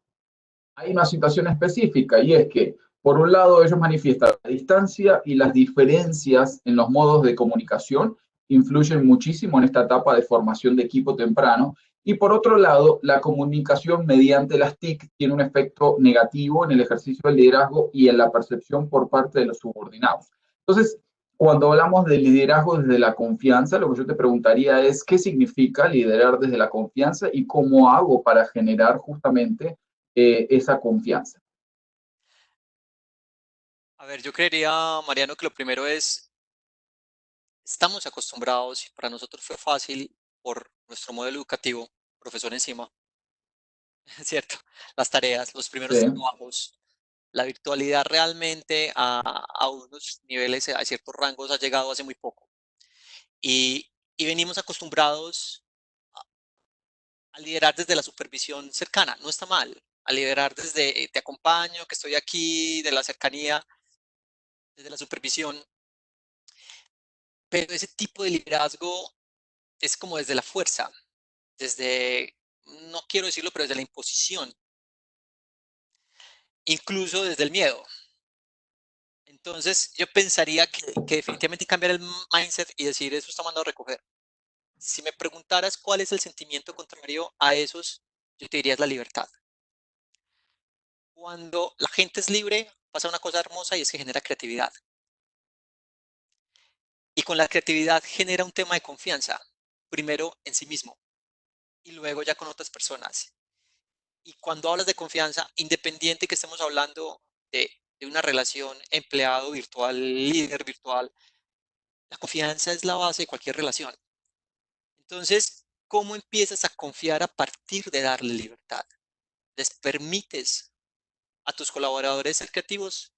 hay una situación específica y es que, por un lado, ellos manifiestan la distancia y las diferencias en los modos de comunicación influyen muchísimo en esta etapa de formación de equipo temprano. Y por otro lado, la comunicación mediante las TIC tiene un efecto negativo en el ejercicio del liderazgo y en la percepción por parte de los subordinados. Entonces, cuando hablamos de liderazgo desde la confianza, lo que yo te preguntaría es qué significa liderar desde la confianza y cómo hago para generar justamente esa confianza. A ver, yo creería, Mariano, que lo primero es, estamos acostumbrados y para nosotros fue fácil por nuestro modelo educativo, profesor encima, ¿cierto? Las tareas, los Sí, primeros trabajos, la virtualidad realmente a unos niveles, a ciertos rangos ha llegado hace muy poco. Y venimos acostumbrados a liderar desde la supervisión cercana, no está mal, a liderar desde te acompaño, que estoy aquí, de la cercanía, desde la supervisión, pero ese tipo de liderazgo es como desde la fuerza, desde, no quiero decirlo, pero desde la imposición, incluso desde el miedo. Entonces, yo pensaría que definitivamente cambiar el mindset y decir, eso está mandado a recoger. Si me preguntaras cuál es el sentimiento contrario a esos, yo te diría es la libertad. Cuando la gente es libre, pasa una cosa hermosa y es que genera creatividad. Y con la creatividad genera un tema de confianza, primero en sí mismo y luego ya con otras personas. Y cuando hablas de confianza, independiente que estemos hablando de una relación empleado virtual, líder virtual, la confianza es la base de cualquier relación. Entonces, ¿cómo empiezas a confiar a partir de darle libertad? Les permites a tus colaboradores ser creativos,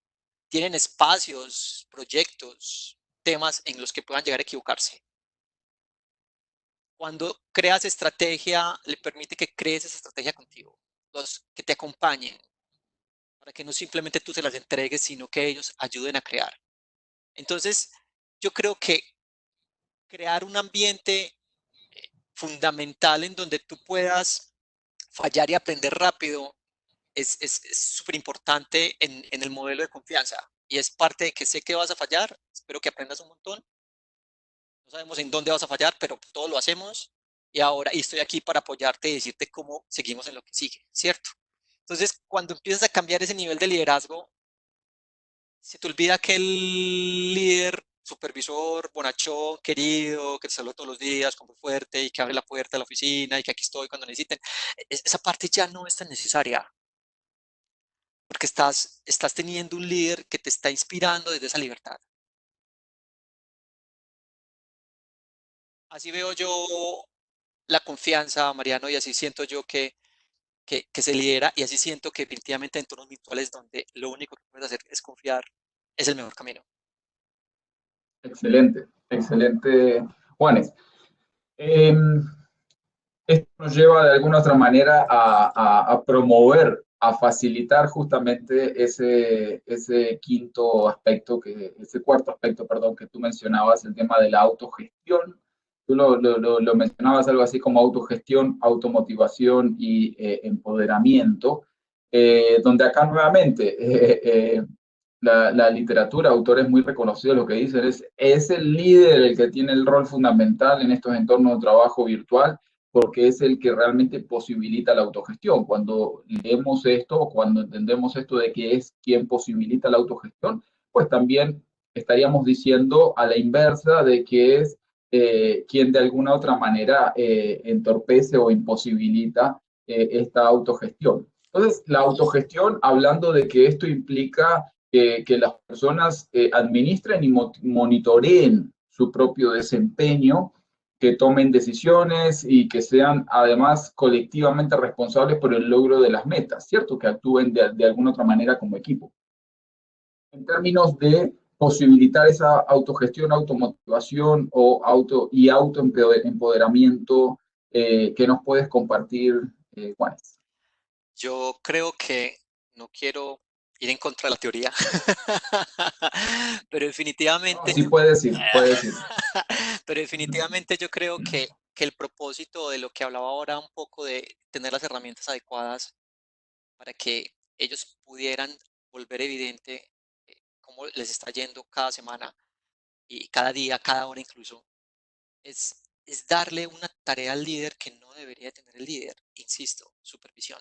tienen espacios, proyectos, temas en los que puedan llegar a equivocarse. Cuando creas estrategia, le permite que crees esa estrategia contigo, los que te acompañen, para que no simplemente tú se las entregues, sino que ellos ayuden a crear. Entonces, yo creo que crear un ambiente fundamental en donde tú puedas fallar y aprender rápido es súper importante en el modelo de confianza. Y es parte de que sé que vas a fallar, espero que aprendas un montón. No sabemos en dónde vas a fallar, pero todo lo hacemos. Y estoy aquí para apoyarte y decirte cómo seguimos en lo que sigue, ¿cierto? Entonces, cuando empiezas a cambiar ese nivel de liderazgo, se te olvida que el líder, supervisor, bonachón, querido, que te saluda todos los días, como fuerte y que abre la puerta de la oficina y que aquí estoy cuando necesiten. Esa parte ya no es tan necesaria porque estás teniendo un líder que te está inspirando desde esa libertad. Así veo yo la confianza, Mariano, y así siento yo que se lidera y así siento que definitivamente en entornos virtuales donde lo único que puedes hacer es confiar es el mejor camino. excelente, excelente, Juanes. Esto nos lleva de alguna otra manera a promover, a facilitar justamente ese quinto aspecto, ese cuarto aspecto, perdón, que tú mencionabas, el tema de la autogestión. Tú lo mencionabas algo así como autogestión, automotivación y empoderamiento, donde acá nuevamente la literatura, autores muy reconocidos lo que dicen es el líder el que tiene el rol fundamental en estos entornos de trabajo virtual, porque es el que realmente posibilita la autogestión. Cuando leemos esto, o cuando entendemos esto de que es quien posibilita la autogestión, pues también estaríamos diciendo a la inversa de que es quien de alguna otra manera entorpece o imposibilita esta autogestión. Entonces, la autogestión, hablando de que esto implica que las personas administren y monitoreen su propio desempeño, que tomen decisiones y que sean además colectivamente responsables por el logro de las metas, ¿cierto? Que actúen de alguna otra manera como equipo. En términos de posibilitar esa autogestión, automotivación o autoempoderamiento, ¿qué nos puedes compartir, Juanes? Yo creo que no quiero ir en contra de la teoría, pero No, definitivamente, sí puedes ir, puedes ir. pero definitivamente yo creo que el propósito de lo que hablaba ahora un poco de tener las herramientas adecuadas para que ellos pudieran volver evidente cómo les está yendo cada semana y cada día, cada hora incluso, es darle una tarea al líder que no debería tener el líder, insisto, supervisión.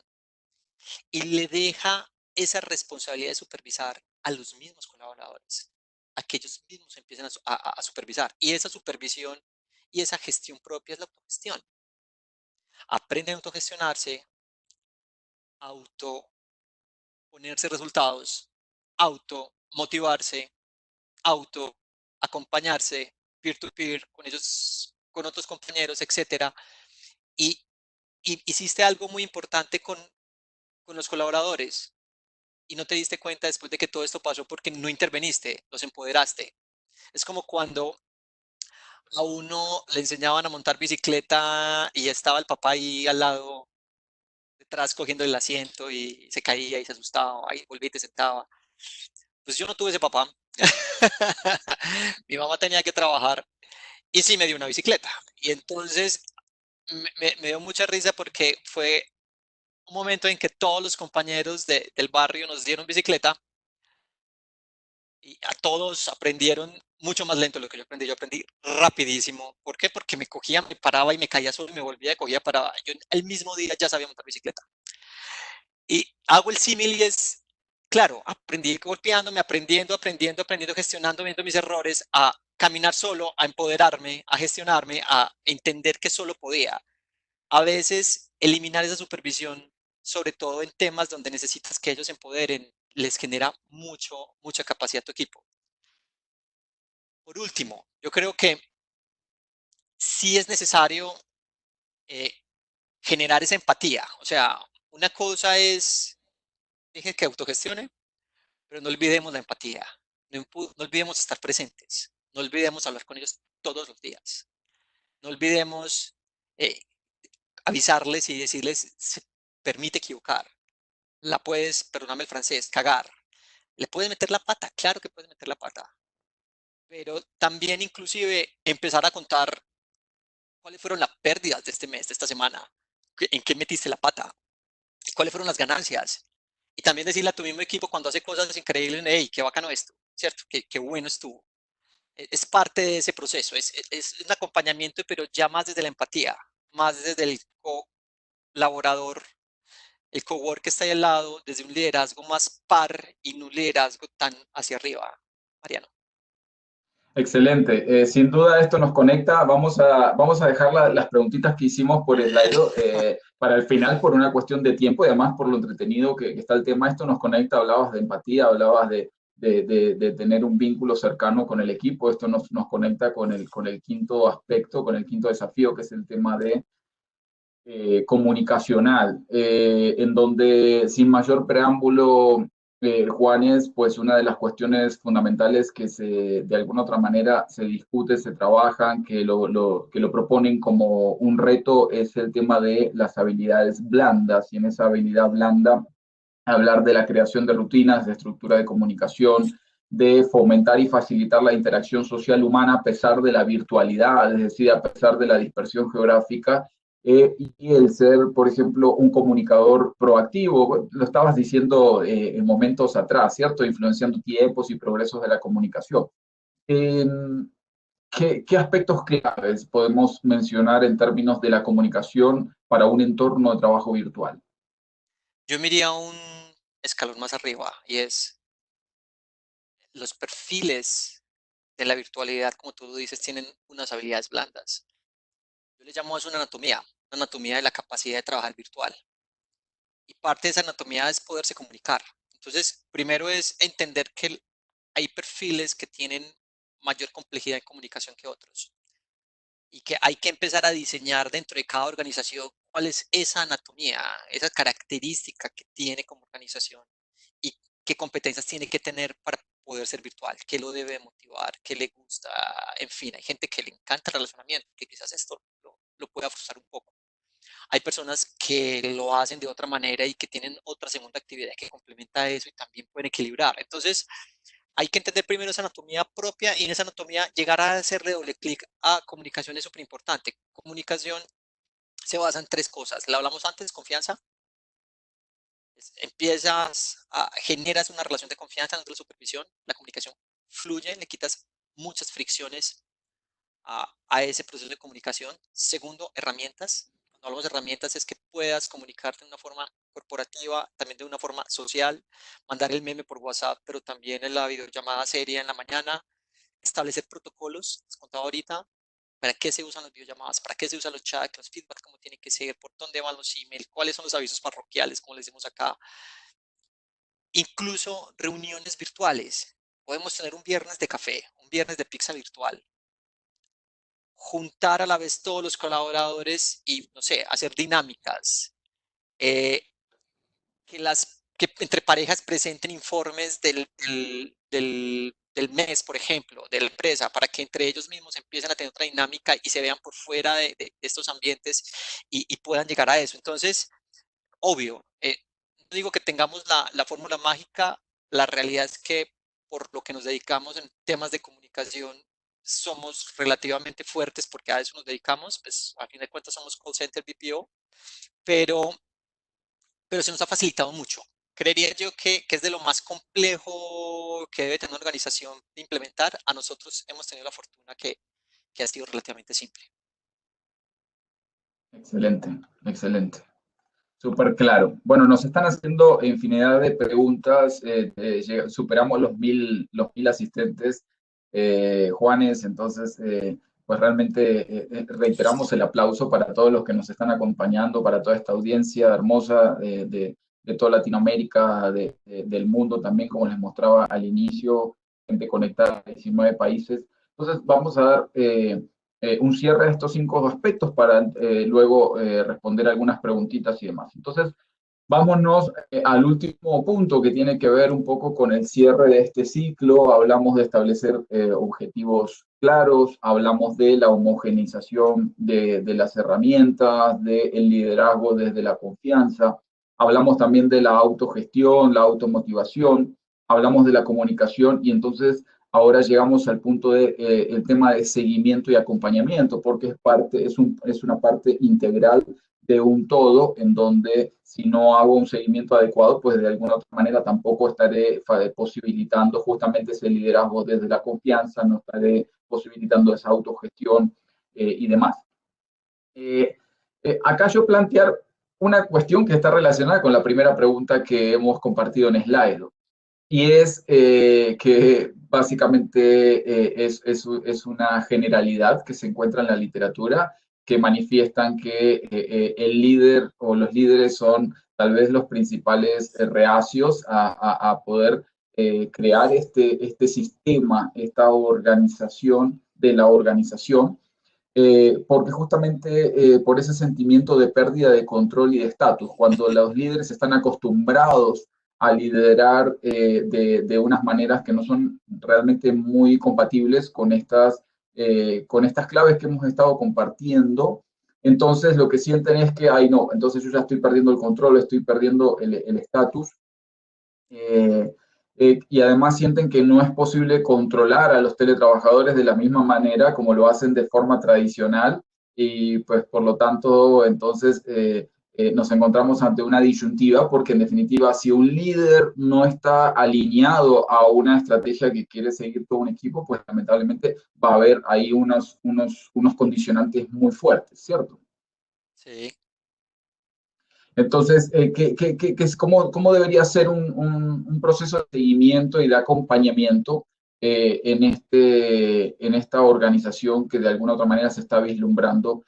Y le deja esa responsabilidad de supervisar a los mismos colaboradores, a que ellos mismos empiecen a supervisar. Y esa supervisión y esa gestión propia es la autogestión. Aprenden a autogestionarse, auto ponerse resultados, auto motivarse, auto acompañarse, peer to peer, con ellos, con otros compañeros, etcétera. Y, y hiciste algo muy importante con los colaboradores y no te diste cuenta después de que todo esto pasó porque no interveniste, los empoderaste. Es como cuando a uno le enseñaban a montar bicicleta y estaba el papá ahí al lado, detrás cogiendo el asiento y se caía y se asustaba, ahí volvía y te sentaba. Pues yo no tuve ese papá. Mi mamá tenía que trabajar y sí me dio una bicicleta. Y entonces me dio mucha risa porque fue un momento en que todos los compañeros del barrio nos dieron bicicleta y a todos aprendieron mucho más lento de lo que yo aprendí. Yo aprendí rapidísimo. ¿Por qué? Porque me cogía, me paraba y me caía solo y me volvía, cogía, paraba. Yo el mismo día ya sabía montar bicicleta. Y hago el símil y es, claro, aprendí golpeándome, aprendiendo, gestionando, viendo mis errores, a caminar solo, a empoderarme, a gestionarme, a entender que solo podía. A veces eliminar esa supervisión, sobre todo en temas donde necesitas que ellos se empoderen, les genera mucha capacidad a tu equipo. Por último, yo creo que sí es necesario eh, generar esa empatía. O sea, una cosa es, dije que autogestione, pero no olvidemos la empatía. No olvidemos estar presentes. No olvidemos hablar con ellos todos los días. No olvidemos eh, avisarles y decirles, se permite equivocar. La puedes, perdóname el francés, cagar. ¿Le puedes meter la pata? Claro que puedes meter la pata. Pero también inclusive empezar a contar cuáles fueron las pérdidas de este mes, de esta semana. ¿En qué metiste la pata? ¿Cuáles fueron las ganancias? Y también decirle a tu mismo equipo cuando hace cosas increíbles, hey, qué bacano esto, ¿cierto? Qué bueno estuvo. Es parte de ese proceso, es un acompañamiento, pero ya más desde la empatía, más desde el colaborador, el cowork que está ahí al lado, desde un liderazgo más par y no un liderazgo tan hacia arriba, Mariano. Excelente. Sin duda esto nos conecta. Vamos a dejar las preguntitas que hicimos por Slido para el final por una cuestión de tiempo y además por lo entretenido que está el tema. Esto nos conecta. Hablabas de empatía, hablabas de tener un vínculo cercano con el equipo. Esto nos conecta con el quinto aspecto, con el quinto desafío, que es el tema de comunicacional, en donde sin mayor preámbulo Juanes, pues una de las cuestiones fundamentales que de alguna otra manera se discute, se trabajan, que lo proponen como un reto es el tema de las habilidades blandas, y en esa habilidad blanda hablar de la creación de rutinas, de estructura de comunicación, de fomentar y facilitar la interacción social humana a pesar de la virtualidad, es decir, a pesar de la dispersión geográfica, y el ser, por ejemplo, un comunicador proactivo, lo estabas diciendo en momentos atrás, ¿cierto? Influenciando tiempos y progresos de la comunicación. Eh, ¿Qué aspectos claves podemos mencionar en términos de la comunicación para un entorno de trabajo virtual? Yo me iría un escalón más arriba y es los perfiles de la virtualidad, como tú dices, tienen unas habilidades blandas. Yo le llamo a eso una anatomía de la capacidad de trabajar virtual. Y parte de esa anatomía es poderse comunicar. Entonces, primero es entender que hay perfiles que tienen mayor complejidad de comunicación que otros y que hay que empezar a diseñar dentro de cada organización cuál es esa anatomía, esa característica que tiene como organización y qué competencias tiene que tener para poder ser virtual, qué lo debe motivar, qué le gusta, en fin, hay gente que le encanta el relacionamiento, que quizás esto lo pueda frustrar un poco. Hay personas que lo hacen de otra manera y que tienen otra segunda actividad que complementa eso y también pueden equilibrar. Entonces, hay que entender primero esa anatomía propia y en esa anatomía llegar a hacerle doble clic a comunicación es súper importante. Comunicación se basa en tres cosas. La hablamos antes, confianza. Generas una relación de confianza dentro de la supervisión, la comunicación fluye, le quitas muchas fricciones a ese proceso de comunicación. Segundo, herramientas. Cuando hablamos de herramientas es que puedas comunicarte de una forma corporativa, también de una forma social, mandar el meme por WhatsApp, pero también en la videollamada seria en la mañana, establecer protocolos, les contaba ahorita, para qué se usan las videollamadas, para qué se usan los chats, los feedbacks, cómo tienen que ser, por dónde van los emails, cuáles son los avisos parroquiales, como les decimos acá, incluso reuniones virtuales. Podemos tener un viernes de café, un viernes de pizza virtual, juntar a la vez todos los colaboradores y, no sé, hacer dinámicas, eh, que entre parejas presenten informes del mes, por ejemplo, de la empresa, para que entre ellos mismos empiecen a tener otra dinámica y se vean por fuera de estos ambientes y puedan llegar a eso. Entonces, obvio, no digo que tengamos la fórmula mágica, la realidad es que por lo que nos dedicamos en temas de comunicación, somos relativamente fuertes porque a eso nos dedicamos, pues a fin de cuentas somos call center BPO, pero, pero se nos ha facilitado mucho. Creería yo que es de lo más complejo que debe tener una organización de implementar. A nosotros hemos tenido la fortuna que ha sido relativamente simple. Excelente, excelente. Súper claro. Bueno, nos están haciendo infinidad de preguntas. Superamos los 1000 asistentes, Juanes. Entonces, pues realmente reiteramos el aplauso para todos los que nos están acompañando, para toda esta audiencia hermosa de toda Latinoamérica, del mundo también, como les mostraba al inicio, gente conectada a 19 países. Entonces, vamos a dar un cierre de estos 5 aspectos para luego responder algunas preguntitas y demás. Entonces, vámonos al último punto que tiene que ver un poco con el cierre de este ciclo. Hablamos de establecer objetivos claros, hablamos de la homogeneización de las herramientas, del liderazgo desde la confianza, hablamos también de la autogestión, la automotivación, hablamos de la comunicación y entonces ahora llegamos al punto de el tema de seguimiento y acompañamiento, porque es una parte integral de un todo en donde si no hago un seguimiento adecuado, pues de alguna otra manera tampoco estaré posibilitando justamente ese liderazgo desde la confianza, no estaré posibilitando esa autogestión y demás. Acá yo plantear una cuestión que está relacionada con la primera pregunta que hemos compartido en Slido, y es que básicamente es una generalidad que se encuentra en la literatura que manifiestan que el líder o los líderes son tal vez los principales reacios a poder crear este sistema, esta organización de la organización, porque justamente por ese sentimiento de pérdida de control y de estatus, cuando los líderes están acostumbrados a liderar de unas maneras que no son realmente muy compatibles con estas claves que hemos estado compartiendo. Entonces lo que sienten es que, ay no, entonces yo ya estoy perdiendo el control, estoy perdiendo el estatus. Y además sienten que no es posible controlar a los teletrabajadores de la misma manera como lo hacen de forma tradicional y pues por lo tanto entonces nos encontramos ante una disyuntiva porque en definitiva si un líder no está alineado a una estrategia que quiere seguir todo un equipo, pues lamentablemente va a haber ahí unos condicionantes muy fuertes, ¿cierto? Sí. Entonces, ¿cómo debería ser un proceso de seguimiento y de acompañamiento en esta organización que de alguna otra manera se está vislumbrando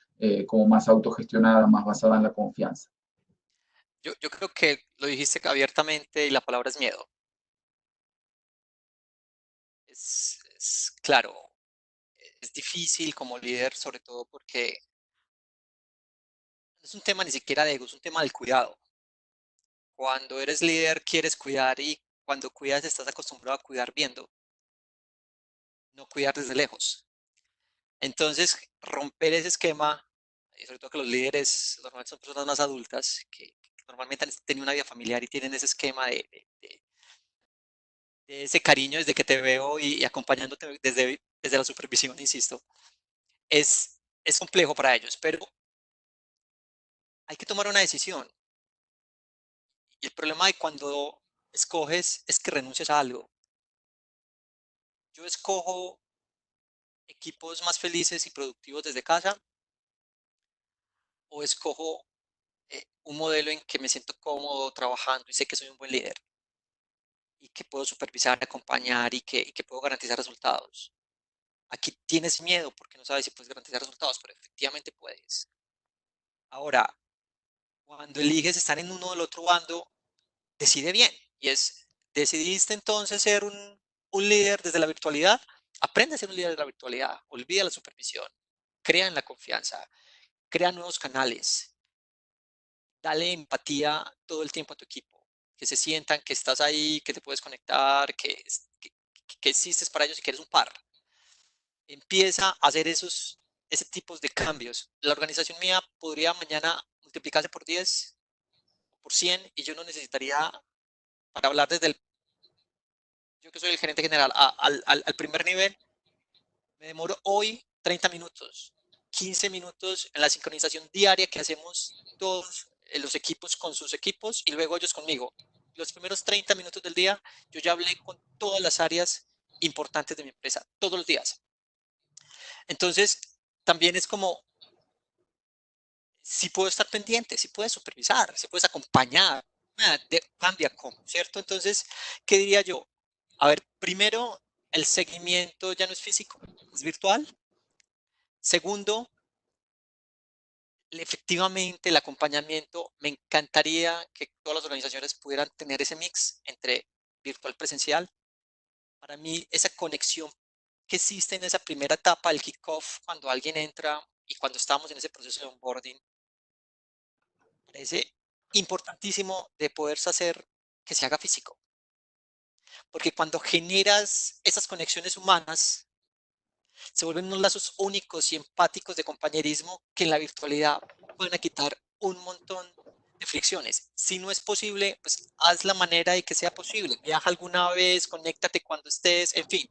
como más autogestionada, más basada en la confianza? Yo creo que lo dijiste abiertamente y la palabra es miedo. Es claro, es difícil como líder, sobre todo porque no es un tema ni siquiera de ego, es un tema del cuidado. Cuando eres líder quieres cuidar y cuando cuidas estás acostumbrado a cuidar viendo, no cuidar desde lejos. Entonces, romper ese esquema, y sobre todo que los líderes normalmente son personas más adultas que normalmente han tenido una vida familiar y tienen ese esquema de ese cariño desde que te veo y acompañándote desde la supervisión, insisto, es complejo para ellos, pero hay que tomar una decisión. Y el problema de cuando escoges es que renuncias a algo. Yo escojo equipos más felices y productivos desde casa o escojo un modelo en que me siento cómodo trabajando y sé que soy un buen líder y que puedo supervisar, acompañar y que puedo garantizar resultados. Aquí tienes miedo porque no sabes si puedes garantizar resultados, pero efectivamente puedes. Ahora, cuando eliges estar en uno o el otro bando, decide bien. Y decidiste entonces ser un líder desde la virtualidad, aprende a ser un líder de la virtualidad, olvida la supervisión, crea en la confianza, crea nuevos canales, dale empatía todo el tiempo a tu equipo, que se sientan que estás ahí, que te puedes conectar, que existes para ellos y que eres un par. Empieza a hacer ese tipos de cambios. La organización mía podría mañana multiplicarse por 10, por 100 y yo no necesitaría, para hablar desde yo que soy el gerente general, al primer nivel, me demoro hoy 30 minutos, 15 minutos en la sincronización diaria que hacemos todos los equipos con sus equipos y luego ellos conmigo. Los primeros 30 minutos del día yo ya hablé con todas las áreas importantes de mi empresa, todos los días. Entonces, también es como, si puedo estar pendiente, si puedes supervisar, si puedes acompañar, cambia cómo, ¿cierto? Entonces, ¿qué diría yo? A ver, primero, el seguimiento ya no es físico, es virtual. Segundo, efectivamente el acompañamiento, me encantaría que todas las organizaciones pudieran tener ese mix entre virtual presencial. Para mí, esa conexión que existe en esa primera etapa, el kickoff, cuando alguien entra y cuando estamos en ese proceso de onboarding, parece importantísimo de poderse hacer que se haga físico. Porque cuando generas esas conexiones humanas, se vuelven unos lazos únicos y empáticos de compañerismo que en la virtualidad van a quitar un montón de fricciones. Si no es posible, pues haz la manera de que sea posible. Viaja alguna vez, conéctate cuando estés, en fin,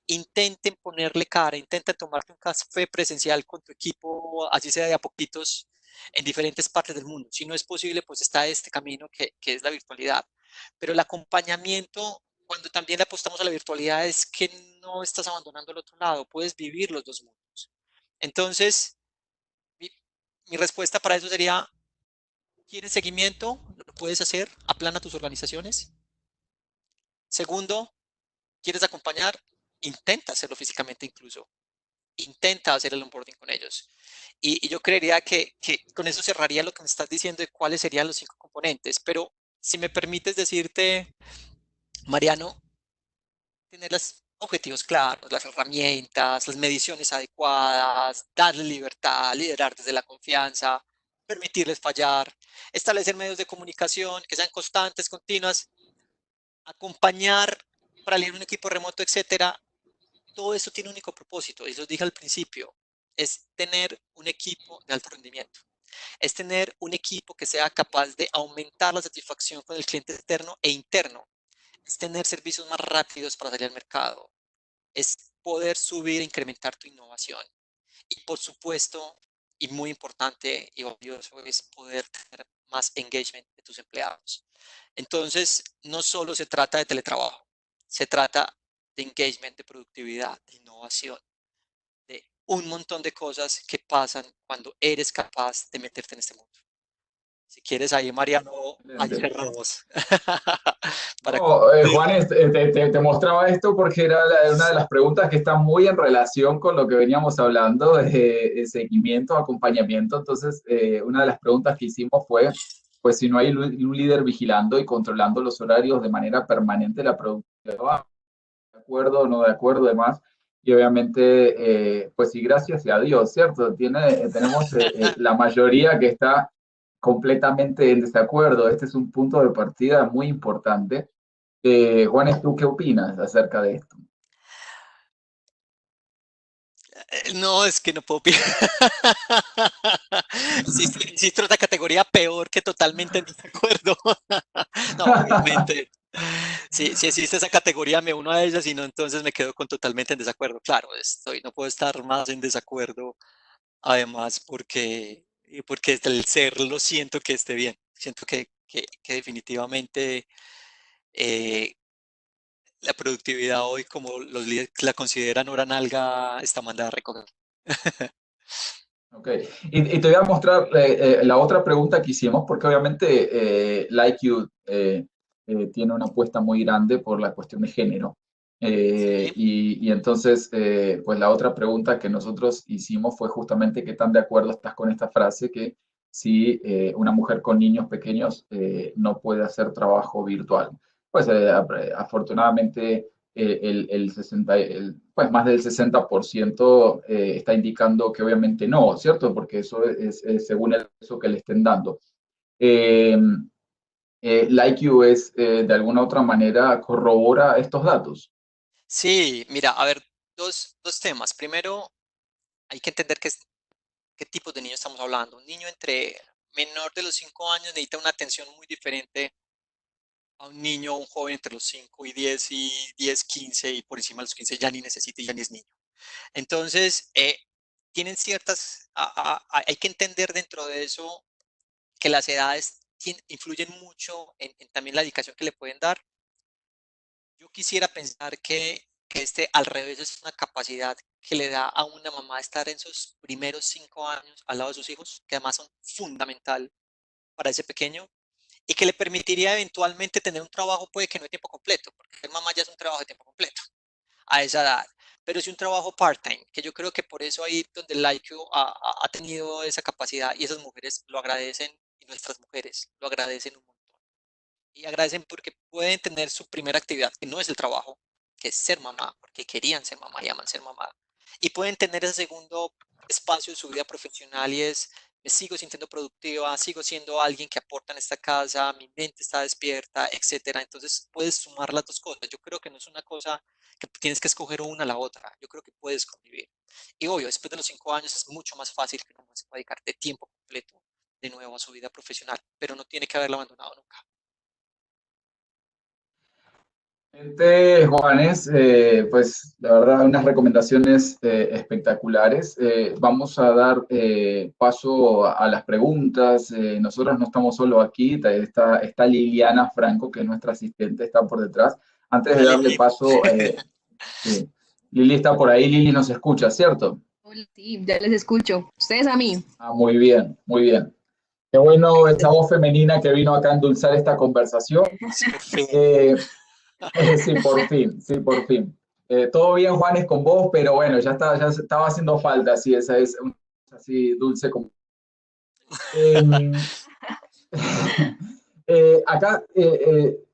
intenten ponerle cara, intenten tomarte un café presencial con tu equipo, así sea de a poquitos, en diferentes partes del mundo. Si no es posible, pues está este camino que es la virtualidad. Pero el acompañamiento, cuando también le apostamos a la virtualidad, es que no estás abandonando el otro lado, puedes vivir los dos mundos. Entonces, mi, mi respuesta para eso sería, ¿quieres seguimiento? Lo puedes hacer, aplana tus organizaciones. Segundo, ¿quieres acompañar? Intenta hacerlo físicamente incluso. Intenta hacer el onboarding con ellos. Y yo creería que con eso cerraría lo que me estás diciendo de cuáles serían los 5 componentes. Pero si me permites decirte, Mariano, tener los objetivos claros, las herramientas, las mediciones adecuadas, darle libertad, liderar desde la confianza, permitirles fallar, establecer medios de comunicación que sean constantes, continuas. acompañar para leer un equipo remoto, etcétera. Todo eso tiene un único propósito, y lo dije al principio, es tener un equipo de alto rendimiento. Es tener un equipo que sea capaz de aumentar la satisfacción con el cliente externo e interno. Es tener servicios más rápidos para salir al mercado. Es poder subir e incrementar tu innovación. Y por supuesto, y muy importante y obvioso, es poder tener más engagement de tus empleados. Entonces, no solo se trata de teletrabajo, se trata de engagement, de productividad, de innovación, de un montón de cosas que pasan cuando eres capaz de meterte en este mundo. Si quieres ahí, Mariano, ahí Excelente. cerramos. Para No, concluir. Juanes, te mostraba esto porque era una de las preguntas que está muy en relación con lo que veníamos hablando de seguimiento, acompañamiento. Entonces, una de las preguntas que hicimos fue, pues si no hay un líder vigilando y controlando los horarios de manera permanente, la productividad, de acuerdo o no de acuerdo, demás. Y obviamente, pues sí, gracias y a Dios, ¿cierto? Tenemos la mayoría que está completamente en desacuerdo. Este es un punto de partida muy importante. Juanes, ¿tú qué opinas acerca de esto? No, es que no puedo opinar. Existe otra categoría peor que totalmente en desacuerdo. No, obviamente. Si existe esa categoría, me uno a ella, si no, entonces me quedo con totalmente en desacuerdo. Claro, no puedo estar más en desacuerdo, además, porque el ser lo siento que esté bien. Siento que definitivamente eh, la productividad hoy, como los líderes la consideran hora nalga, está mandada a recoger. Ok, y te voy a mostrar la otra pregunta que hicimos, porque obviamente Like You tiene una apuesta muy grande por la cuestión de género. Sí. Y entonces, pues la otra pregunta que nosotros hicimos fue justamente qué tan de acuerdo estás con esta frase que si una mujer con niños pequeños no puede hacer trabajo virtual. Pues afortunadamente el 60, pues más del 60% está indicando que obviamente no, ¿cierto? Porque eso es según el peso que le estén dando. Eh, la IQ es, de alguna otra manera, corrobora estos datos. Sí, mira, a ver, dos temas. Primero, hay que entender qué tipo de niño estamos hablando. Un niño entre menor de los 5 años necesita una atención muy diferente a un niño o un joven entre los 5 y 10, 15 y por encima de los 15 ya ni necesita y ya ni es niño. Entonces, tienen ciertas, hay que entender dentro de eso que las edades influyen mucho en también la dedicación que le pueden dar. Yo quisiera pensar que este al revés es una capacidad que le da a una mamá estar en sus primeros 5 años al lado de sus hijos, que además son fundamental para ese pequeño, y que le permitiría eventualmente tener un trabajo, puede que no de tiempo completo, porque ser mamá ya es un trabajo de tiempo completo a esa edad, pero es un trabajo part-time, que yo creo que por eso ahí donde el IQ ha tenido esa capacidad y esas mujeres lo agradecen y nuestras mujeres lo agradecen un montón y agradecen porque pueden tener su primera actividad, que no es el trabajo, que es ser mamá, porque querían ser mamá y aman ser mamá. Y pueden tener ese segundo espacio en su vida profesional y es, me sigo sintiendo productiva, sigo siendo alguien que aporta en esta casa, mi mente está despierta, etcétera. Entonces puedes sumar las dos cosas. Yo creo que no es una cosa que tienes que escoger una a la otra. Yo creo que puedes convivir. Y obvio, después de los 5 años es mucho más fácil que uno se pueda dedicar de tiempo completo de nuevo a su vida profesional, pero no tiene que haberla abandonado nunca. Juanes, pues la verdad, unas recomendaciones espectaculares. Vamos a dar paso a las preguntas. Nosotros no estamos solo aquí, está Liliana Franco, que es nuestra asistente, está por detrás. Antes de Hola darle Lili. paso, sí, Lili está por ahí, Lili nos escucha, ¿cierto? Hola, sí, ya les escucho. Ustedes a mí. Ah, muy bien, muy bien. Qué bueno esa voz femenina que vino acá a endulzar esta conversación. Sí, por fin. Eh, sí, por fin, sí, por fin. Todo bien, Juanes, con vos, pero bueno, ya estaba haciendo falta, sí, esa es así dulce como. Eh, acá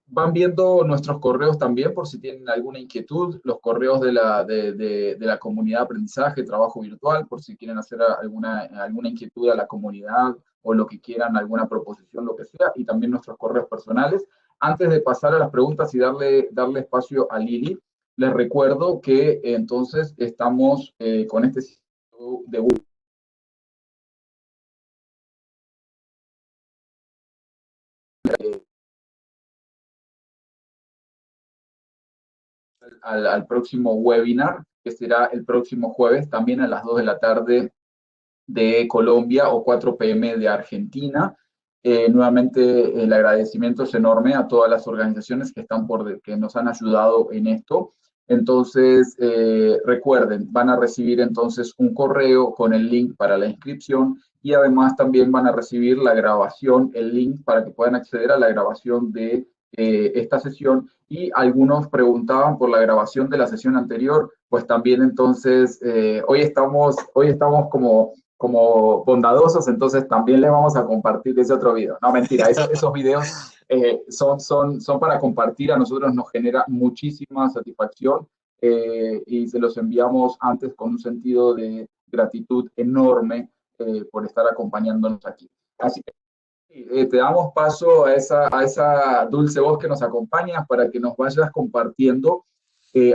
van viendo nuestros correos también por si tienen alguna inquietud, los correos de la comunidad de aprendizaje, trabajo virtual, por si quieren hacer alguna inquietud a la comunidad o lo que quieran, alguna proposición, lo que sea, y también nuestros correos personales. antes de pasar a las preguntas y darle espacio a Lili, les recuerdo que entonces estamos con este sitio de al próximo webinar, que será el próximo jueves, también a las 2 de la tarde de Colombia o 4 p.m. de Argentina. Nuevamente, el agradecimiento es enorme a todas las organizaciones que nos han ayudado en esto. Entonces, recuerden, van a recibir entonces un correo con el link para la inscripción y además también van a recibir la grabación, el link para que puedan acceder a la grabación de esta sesión. Y algunos preguntaban por la grabación de la sesión anterior, pues también entonces hoy estamos como bondadosos, entonces también les vamos a compartir ese otro video. No, mentira, esos videos son para compartir, a nosotros nos genera muchísima satisfacción y se los enviamos antes con un sentido de gratitud enorme por estar acompañándonos aquí. Así que te damos paso a esa dulce voz que nos acompaña para que nos vayas compartiendo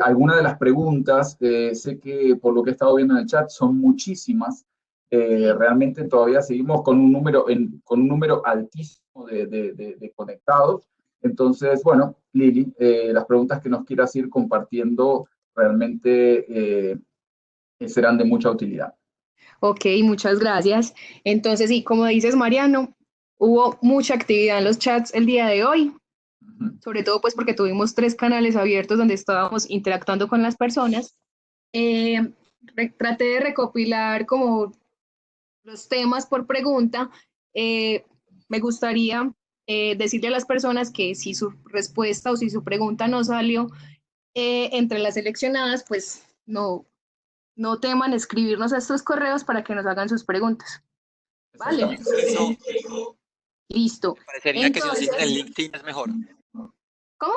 algunas de las preguntas. Sé que por lo que he estado viendo en el chat son muchísimas. Realmente todavía seguimos con un número altísimo de conectados. Entonces, bueno, Lili, las preguntas que nos quieras ir compartiendo realmente serán de mucha utilidad. Ok, muchas gracias. Entonces, sí, como dices, Mariano, hubo mucha actividad en los chats el día de hoy, sobre todo pues porque tuvimos 3 canales abiertos donde estábamos interactuando con las personas. Traté de recopilar como los temas por pregunta. Me gustaría decirle a las personas que si su respuesta o si su pregunta no salió entre las seleccionadas, pues no teman escribirnos a estos correos para que nos hagan sus preguntas. Vale. Listo. Me parecería que si nos siguen en LinkedIn es mejor. ¿Cómo?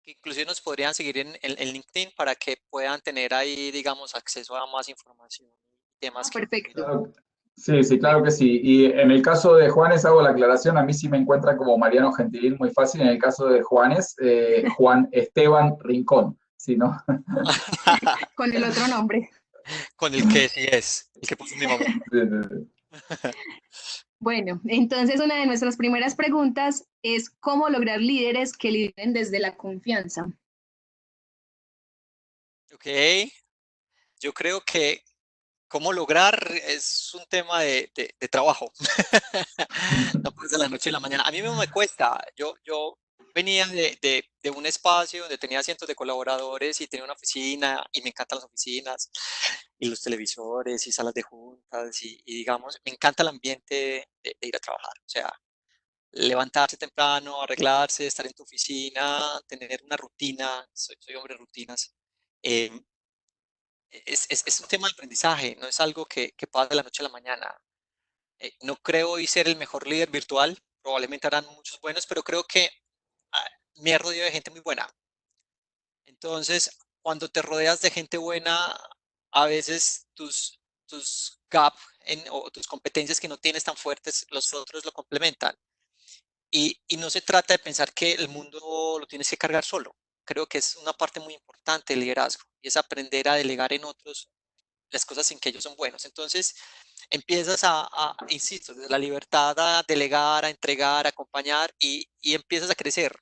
Que inclusive nos podrían seguir en LinkedIn para que puedan tener ahí, digamos, acceso a más información y temas que... Perfecto. Claro. Sí, claro que sí. Y en el caso de Juanes, hago la aclaración, a mí sí me encuentra como Mariano Gentilín muy fácil. En el caso de Juanes, Juan Esteban Rincón, ¿sí, no? Con el otro nombre. Con el que sí es, el que puso mi mamá. Sí. Bueno, entonces una de nuestras primeras preguntas es ¿cómo lograr líderes que lideren desde la confianza? Ok, yo creo que cómo lograr es un tema de trabajo. No puede ser de la noche a la mañana. A mí mismo me cuesta. Yo venía de un espacio donde tenía cientos de colaboradores y tenía una oficina y me encantan las oficinas y los televisores y salas de juntas y digamos, me encanta el ambiente de ir a trabajar. O sea, levantarse temprano, arreglarse, estar en tu oficina, tener una rutina. Soy hombre de rutinas. Eh, es un tema de aprendizaje, no es algo que pasa de la noche a la mañana. No creo hoy ser el mejor líder virtual, probablemente harán muchos buenos, pero creo que me he rodeado de gente muy buena. Entonces, cuando te rodeas de gente buena, a veces tus gaps o tus competencias que no tienes tan fuertes, los otros lo complementan. Y no se trata de pensar que el mundo lo tienes que cargar solo. Creo que es una parte muy importante del liderazgo y es aprender a delegar en otros las cosas en que ellos son buenos. Entonces, empiezas insisto, desde la libertad a delegar, a entregar, a acompañar y empiezas a crecer.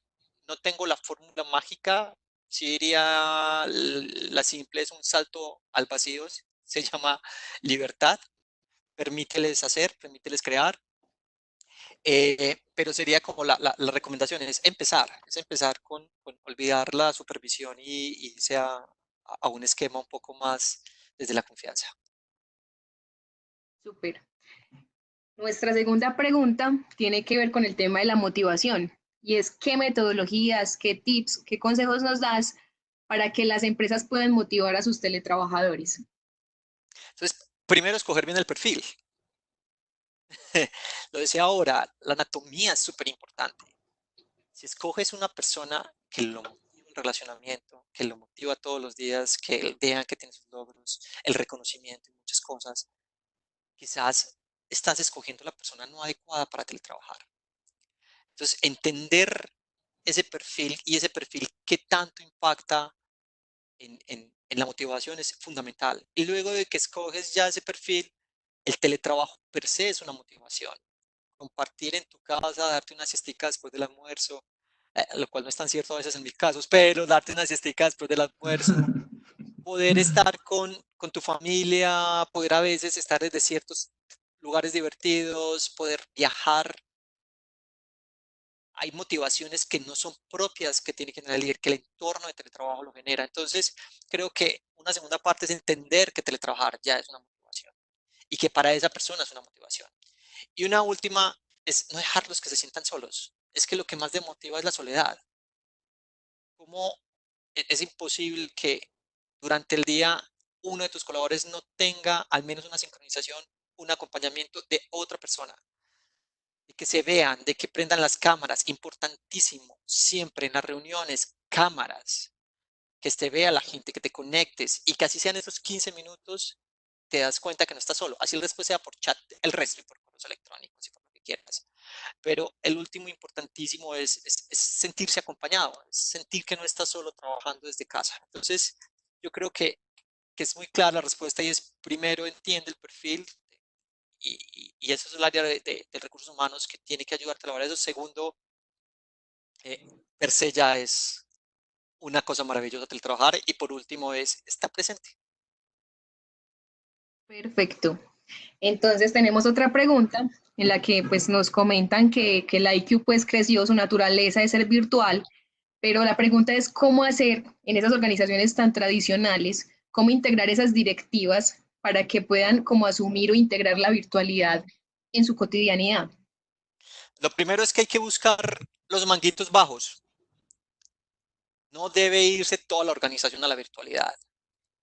No tengo la fórmula mágica, sí diría la simple, es un salto al vacío, se llama libertad, permíteles hacer, permíteles crear, pero sería como la recomendación, es empezar con olvidar la supervisión y irse a un esquema un poco más desde la confianza. Súper. Nuestra segunda pregunta tiene que ver con el tema de la motivación y es qué metodologías, qué tips, qué consejos nos das para que las empresas puedan motivar a sus teletrabajadores. Entonces, primero escoger bien el perfil. Lo decía ahora, la anatomía es súper importante. Si escoges una persona que lo motiva el relacionamiento, que lo motiva todos los días, que vean que tiene sus logros, el reconocimiento y muchas cosas, quizás estás escogiendo la persona no adecuada para teletrabajar. Entonces, entender ese perfil y ese perfil qué tanto impacta en la motivación es fundamental. Y luego de que escoges ya ese perfil, el teletrabajo per se es una motivación. Compartir en tu casa, darte una siestica después del almuerzo, lo cual no es tan cierto a veces en mis casos, pero darte una siestica después del almuerzo, poder estar con tu familia, poder a veces estar desde ciertos lugares divertidos, poder viajar. Hay motivaciones que no son propias que tiene que tener el líder, que el entorno de teletrabajo lo genera. Entonces, creo que una segunda parte es entender que teletrabajar ya es una motivación y que para esa persona es una motivación. Y una última es no dejarlos que se sientan solos. Es que lo que más demotiva es la soledad. ¿Cómo es imposible que durante el día uno de tus colaboradores no tenga al menos una sincronización, un acompañamiento de otra persona? De que se vean, de que prendan las cámaras, importantísimo, siempre en las reuniones, cámaras, que se vea la gente, que te conectes y que así sean esos 15 minutos, te das cuenta que no estás solo, así después sea por chat, el resto y por correos electrónicos y por lo que quieras. Pero el último importantísimo es sentirse acompañado, es sentir que no estás solo trabajando desde casa. Entonces, yo creo que es muy clara la respuesta y es primero entiende el perfil, y eso es el área de recursos humanos que tiene que ayudarte a lograr eso. Segundo, per se ya es una cosa maravillosa teletrabajar. Y por último es estar presente. Perfecto. Entonces tenemos otra pregunta en la que pues nos comentan que el IQ pues creció, su naturaleza de ser virtual, pero la pregunta es cómo hacer en esas organizaciones tan tradicionales, cómo integrar esas directivas para que puedan como asumir o integrar la virtualidad en su cotidianidad. Lo primero es que hay que buscar los manguitos bajos. No debe irse toda la organización a la virtualidad.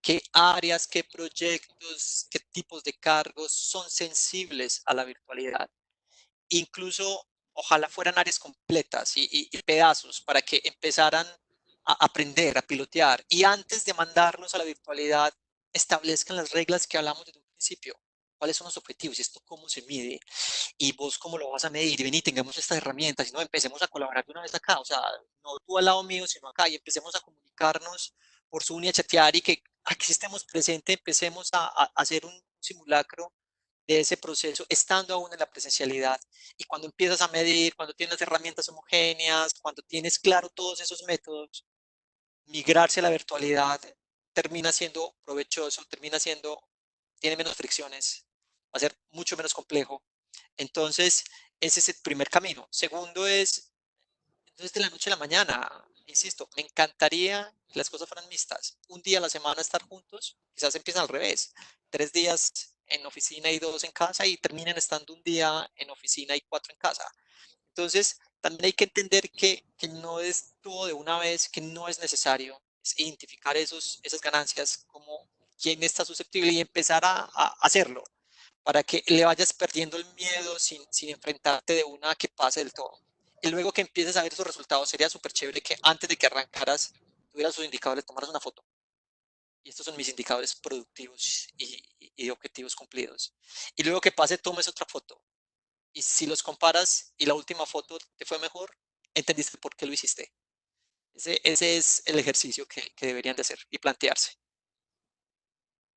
¿Qué áreas, qué proyectos, qué tipos de cargos son sensibles a la virtualidad? Incluso, ojalá fueran áreas completas y pedazos para que empezaran a aprender, a pilotear. Y antes de mandarlos a la virtualidad, establezcan las reglas que hablamos desde un principio. ¿Cuáles son los objetivos? ¿Y esto cómo se mide? ¿Y vos cómo lo vas a medir? Y vení, tengamos estas herramientas. Y no, empecemos a colaborar de una vez acá. O sea, no tú al lado mío, sino acá. Y empecemos a comunicarnos por Zoom y a chatear y que aquí estemos presentes, empecemos a hacer un simulacro de ese proceso, estando aún en la presencialidad. Y cuando empiezas a medir, cuando tienes herramientas homogéneas, cuando tienes claro todos esos métodos, migrarse a la virtualidad termina siendo provechoso, tiene menos fricciones, va a ser mucho menos complejo. Entonces, ese es el primer camino. Segundo es, entonces de la noche a la mañana, insisto, me encantaría que las cosas fueran mixtas. Un día a la semana estar juntos, quizás empiezan al revés. 3 días en oficina y 2 en casa y terminan estando un día en oficina y 4 en casa. Entonces, también hay que entender que no es todo de una vez, que no es necesario, es identificar esas ganancias, como quién está susceptible y empezar a hacerlo para que le vayas perdiendo el miedo sin enfrentarte de una que pase del todo. Y luego que empieces a ver esos resultados, sería súper chévere que antes de que arrancaras, tuvieras sus indicadores, tomaras una foto. Y estos son mis indicadores productivos y de objetivos cumplidos. Y luego que pase, tomes otra foto. Y si los comparas y la última foto te fue mejor, entendiste por qué lo hiciste. Ese es el ejercicio que deberían de hacer y plantearse.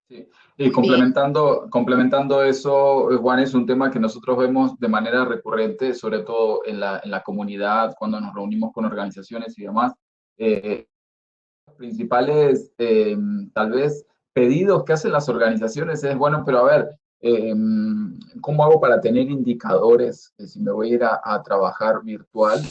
Sí. Y complementando eso, Juan, es un tema que nosotros vemos de manera recurrente, sobre todo en la comunidad, cuando nos reunimos con organizaciones y demás. Los principales, tal vez, pedidos que hacen las organizaciones es, bueno, pero a ver, eh, ¿cómo hago para tener indicadores si me voy a ir a trabajar virtual?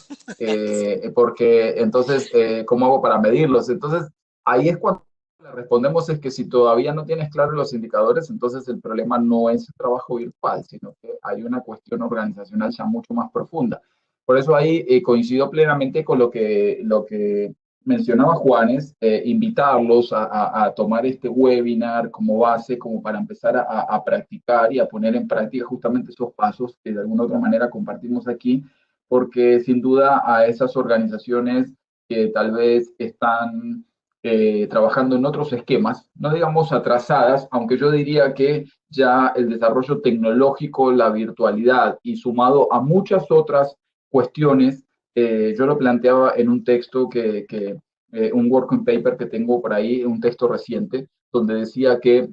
Porque entonces, ¿cómo hago para medirlos? Entonces, ahí es cuando le respondemos es que si todavía no tienes claros los indicadores, entonces el problema no es el trabajo virtual, sino que hay una cuestión organizacional ya mucho más profunda. Por eso ahí coincido plenamente con lo que mencionaba Juanes, invitarlos a tomar este webinar como base, como para empezar a practicar y a poner en práctica justamente esos pasos que de alguna u otra manera compartimos aquí, porque sin duda a esas organizaciones que tal vez están trabajando en otros esquemas, no digamos atrasadas, aunque yo diría que ya el desarrollo tecnológico, la virtualidad y sumado a muchas otras cuestiones yo lo planteaba en un texto un working paper que tengo por ahí, un texto reciente, donde decía que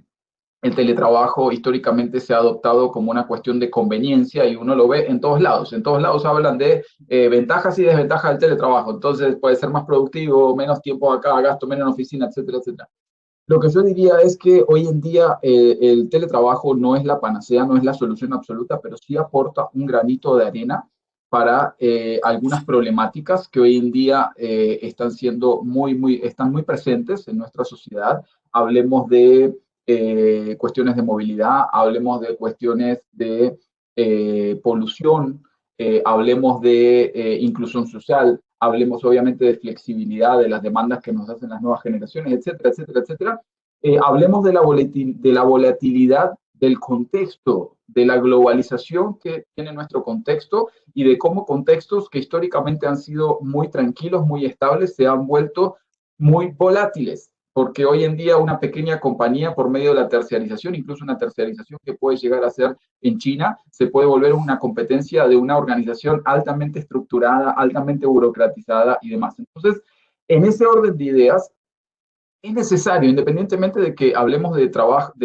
el teletrabajo históricamente se ha adoptado como una cuestión de conveniencia y uno lo ve en todos lados. En todos lados hablan de ventajas y desventajas del teletrabajo. Entonces puede ser más productivo, menos tiempo acá, gasto menos en oficina, etcétera, etcétera. Lo que yo diría es que hoy en día el teletrabajo no es la panacea, no es la solución absoluta, pero sí aporta un granito de arena para algunas problemáticas que hoy en día están siendo están muy presentes en nuestra sociedad. Hablemos de cuestiones de movilidad, hablemos de cuestiones de polución, hablemos de inclusión social, hablemos obviamente de flexibilidad, de las demandas que nos hacen las nuevas generaciones, etcétera, etcétera, etcétera. Hablemos de la volatilidad del contexto, de la globalización que tiene nuestro contexto y de cómo contextos que históricamente han sido muy tranquilos, muy estables, se han vuelto muy volátiles, porque hoy en día una pequeña compañía por medio de la terciarización, incluso una terciarización que puede llegar a ser en China, se puede volver una competencia de una organización altamente estructurada, altamente burocratizada y demás. Entonces, en ese orden de ideas, es necesario, independientemente de que hablemos de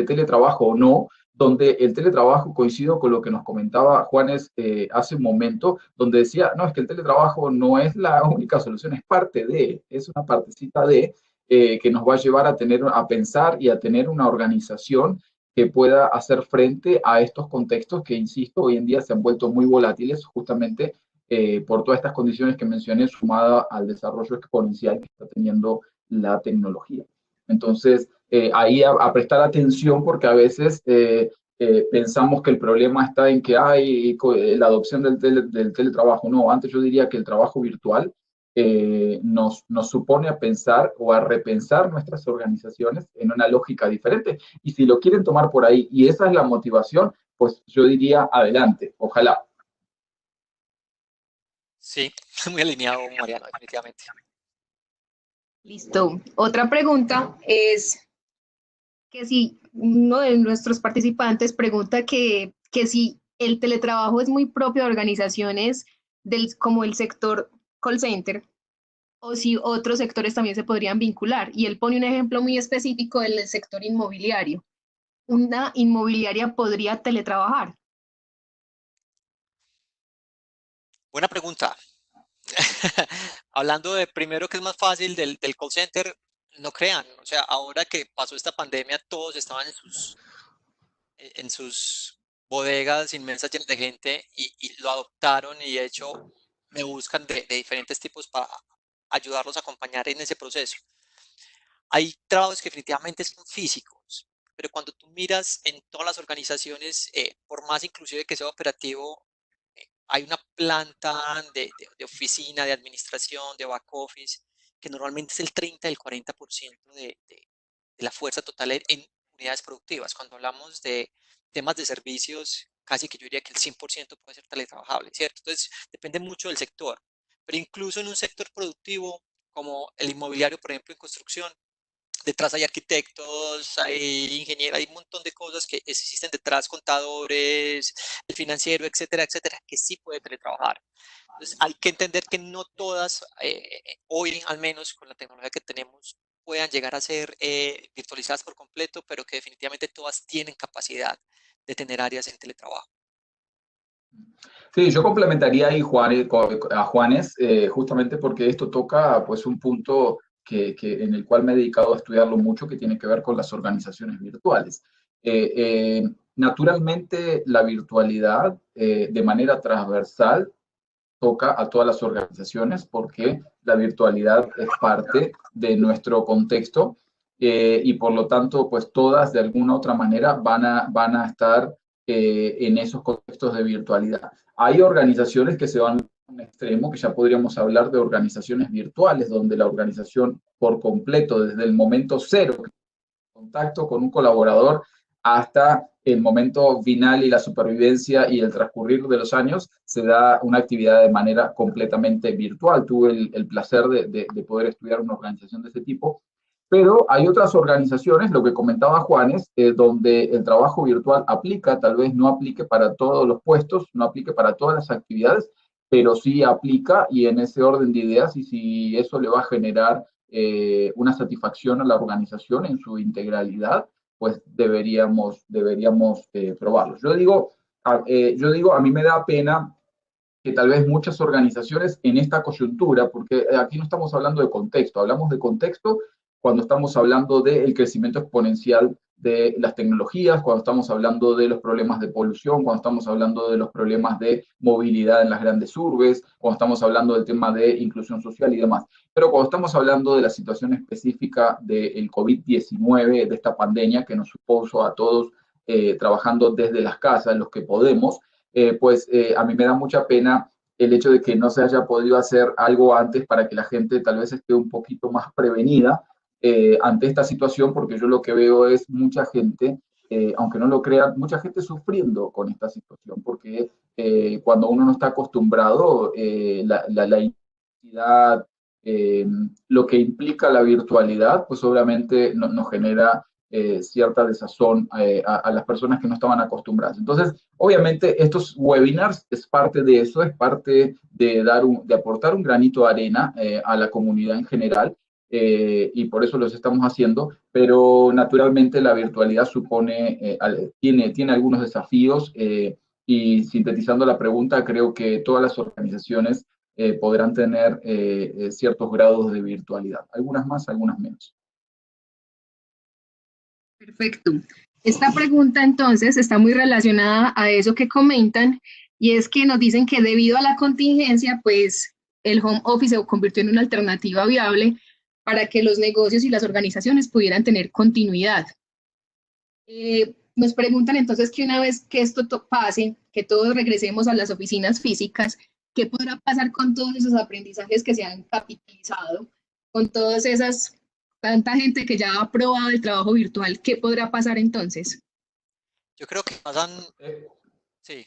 teletrabajo o no, donde el teletrabajo, coincido con lo que nos comentaba Juanes hace un momento, donde decía, no, es que el teletrabajo no es la única solución, es una partecita que nos va a llevar a pensar y a tener una organización que pueda hacer frente a estos contextos que, insisto, hoy en día se han vuelto muy volátiles justamente por todas estas condiciones que mencioné, sumada al desarrollo exponencial que está teniendo la tecnología. Entonces, ahí a prestar atención porque a veces pensamos que el problema está en que hay la adopción del teletrabajo. No, antes yo diría que el trabajo virtual nos supone a pensar o a repensar nuestras organizaciones en una lógica diferente. Y si lo quieren tomar por ahí y esa es la motivación, pues yo diría adelante, ojalá. Sí, muy alineado, Mariano, definitivamente. Listo. Otra pregunta es que si uno de nuestros participantes pregunta que si el teletrabajo es muy propio de organizaciones como el sector call center o si otros sectores también se podrían vincular. Y él pone un ejemplo muy específico del sector inmobiliario. ¿Una inmobiliaria podría teletrabajar? Buena pregunta. Hablando de primero que es más fácil del call center, no crean, o sea, ahora que pasó esta pandemia, todos estaban en sus bodegas inmensas llenas de gente y lo adoptaron y de hecho me buscan de diferentes tipos para ayudarlos a acompañar en ese proceso. Hay trabajos que definitivamente son físicos, pero cuando tú miras en todas las organizaciones, por más inclusive que sea operativo, hay una planta de oficina, de administración, de back office, que normalmente es el 30 y el 40% de la fuerza total en unidades productivas. Cuando hablamos de temas de servicios, casi que yo diría que el 100% puede ser teletrabajable, ¿cierto? Entonces, depende mucho del sector. Pero incluso en un sector productivo como el inmobiliario, por ejemplo, en construcción, detrás hay arquitectos, hay ingenieros, hay un montón de cosas que existen detrás, contadores, el financiero, etcétera, etcétera, que sí puede teletrabajar. Entonces, hay que entender que no todas, hoy al menos con la tecnología que tenemos, puedan llegar a ser virtualizadas por completo, pero que definitivamente todas tienen capacidad de tener áreas en teletrabajo. Sí, yo complementaría ahí a Juanes, justamente porque esto toca pues un punto en el cual me he dedicado a estudiarlo mucho, que tiene que ver con las organizaciones virtuales. Naturalmente, la virtualidad de manera transversal toca a todas las organizaciones porque la virtualidad es parte de nuestro contexto y por lo tanto, pues todas de alguna u otra manera van a estar en esos contextos de virtualidad. Hay organizaciones que se van a un extremo, que ya podríamos hablar de organizaciones virtuales, donde la organización por completo, desde el momento cero, contacto con un colaborador, hasta el momento final y la supervivencia y el transcurrir de los años, se da una actividad de manera completamente virtual. Tuve el placer de poder estudiar una organización de ese tipo, pero hay otras organizaciones, lo que comentaba Juanes, donde el trabajo virtual aplica, tal vez no aplique para todos los puestos, no aplique para todas las actividades, pero sí aplica y en ese orden de ideas, y si eso le va a generar una satisfacción a la organización en su integralidad, pues deberíamos probarlo. Yo digo, a mí me da pena que tal vez muchas organizaciones en esta coyuntura, porque aquí no estamos hablando de contexto, hablamos de contexto cuando estamos hablando del crecimiento exponencial de las tecnologías, cuando estamos hablando de los problemas de polución, cuando estamos hablando de los problemas de movilidad en las grandes urbes, cuando estamos hablando del tema de inclusión social y demás. Pero cuando estamos hablando de la situación específica del COVID-19, de esta pandemia que nos supuso a todos trabajando desde las casas, los que podemos, a mí me da mucha pena el hecho de que no se haya podido hacer algo antes para que la gente tal vez esté un poquito más prevenida ante esta situación, porque yo lo que veo es mucha gente, aunque no lo crean, mucha gente sufriendo con esta situación, porque cuando uno no está acostumbrado, la intensidad, lo que implica la virtualidad, pues obviamente nos genera cierta desazón a las personas que no estaban acostumbradas. Entonces, obviamente, estos webinars es parte de eso, es parte de aportar un granito de arena a la comunidad en general, y por eso los estamos haciendo, pero naturalmente la virtualidad tiene algunos desafíos, y sintetizando la pregunta, creo que todas las organizaciones podrán tener ciertos grados de virtualidad, algunas más, algunas menos. Perfecto. Esta pregunta entonces está muy relacionada a eso que comentan, y es que nos dicen que debido a la contingencia, pues el home office se convirtió en una alternativa viable para que los negocios y las organizaciones pudieran tener continuidad. Nos preguntan entonces que una vez que esto pase, que todos regresemos a las oficinas físicas, ¿qué podrá pasar con todos esos aprendizajes que se han capitalizado, con todas esas, tanta gente que ya ha probado el trabajo virtual? ¿Qué podrá pasar entonces? Yo creo que pasan... Sí,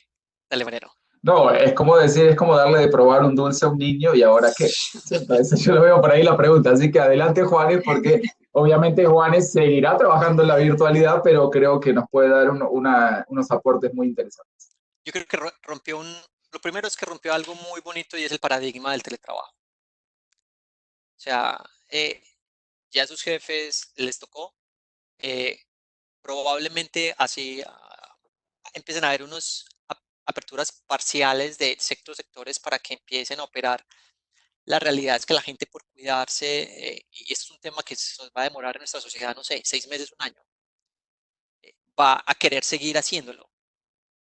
dale, Mariano. No, es como decir, es como darle de probar un dulce a un niño y ahora qué. Entonces, yo lo veo por ahí la pregunta. Así que adelante, Juanes, porque obviamente Juanes seguirá trabajando en la virtualidad, pero creo que nos puede dar unos aportes muy interesantes. Yo creo que lo primero es que rompió algo muy bonito y es el paradigma del teletrabajo. O sea, ya a sus jefes les tocó, probablemente así empiecen a haber unas aperturas parciales de sectores para que empiecen a operar. La realidad es que la gente, por cuidarse, y esto es un tema que se nos va a demorar en nuestra sociedad, no sé, 6 meses, un año, va a querer seguir haciéndolo.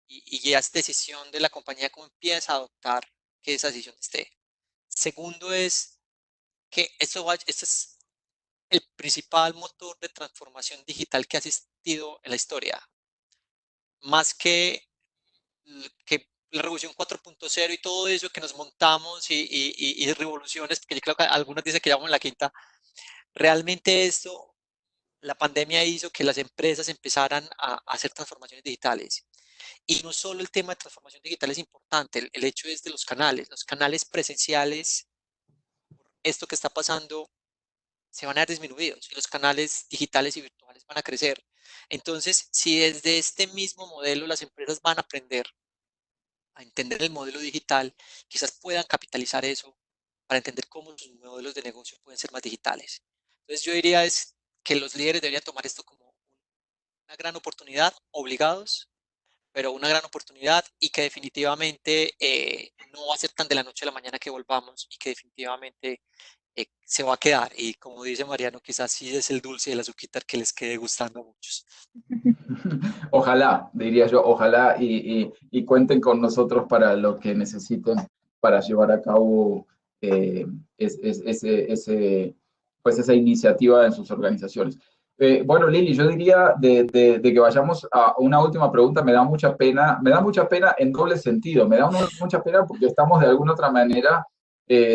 Y ya es decisión de la compañía cómo empieza a adoptar que esa decisión esté. Segundo es que este es el principal motor de transformación digital que ha existido en la historia. Más que la revolución 4.0 y todo eso que nos montamos y revoluciones, porque yo creo que algunos dicen que ya vamos en la quinta, realmente esto, la pandemia hizo que las empresas empezaran a hacer transformaciones digitales. Y no solo el tema de transformación digital es importante, el hecho es de los canales presenciales, esto que está pasando, se van a ver disminuidos y los canales digitales y virtuales van a crecer. Entonces, si desde este mismo modelo las empresas van a aprender a entender el modelo digital, quizás puedan capitalizar eso para entender cómo sus modelos de negocio pueden ser más digitales. Entonces, yo diría es que los líderes deberían tomar esto como una gran oportunidad, obligados, pero una gran oportunidad, y que definitivamente no va a ser tan de la noche a la mañana que volvamos, y que definitivamente se va a quedar. Y como dice Mariano, quizás sí es el dulce y el azuquitar que les quede gustando a muchos. Ojalá, diría yo, ojalá y cuenten con nosotros para lo que necesiten para llevar a cabo esa iniciativa en sus organizaciones. Bueno, Lili, yo diría de que vayamos a una última pregunta. Me da mucha pena en doble sentido. Me da mucha pena porque estamos de alguna otra manera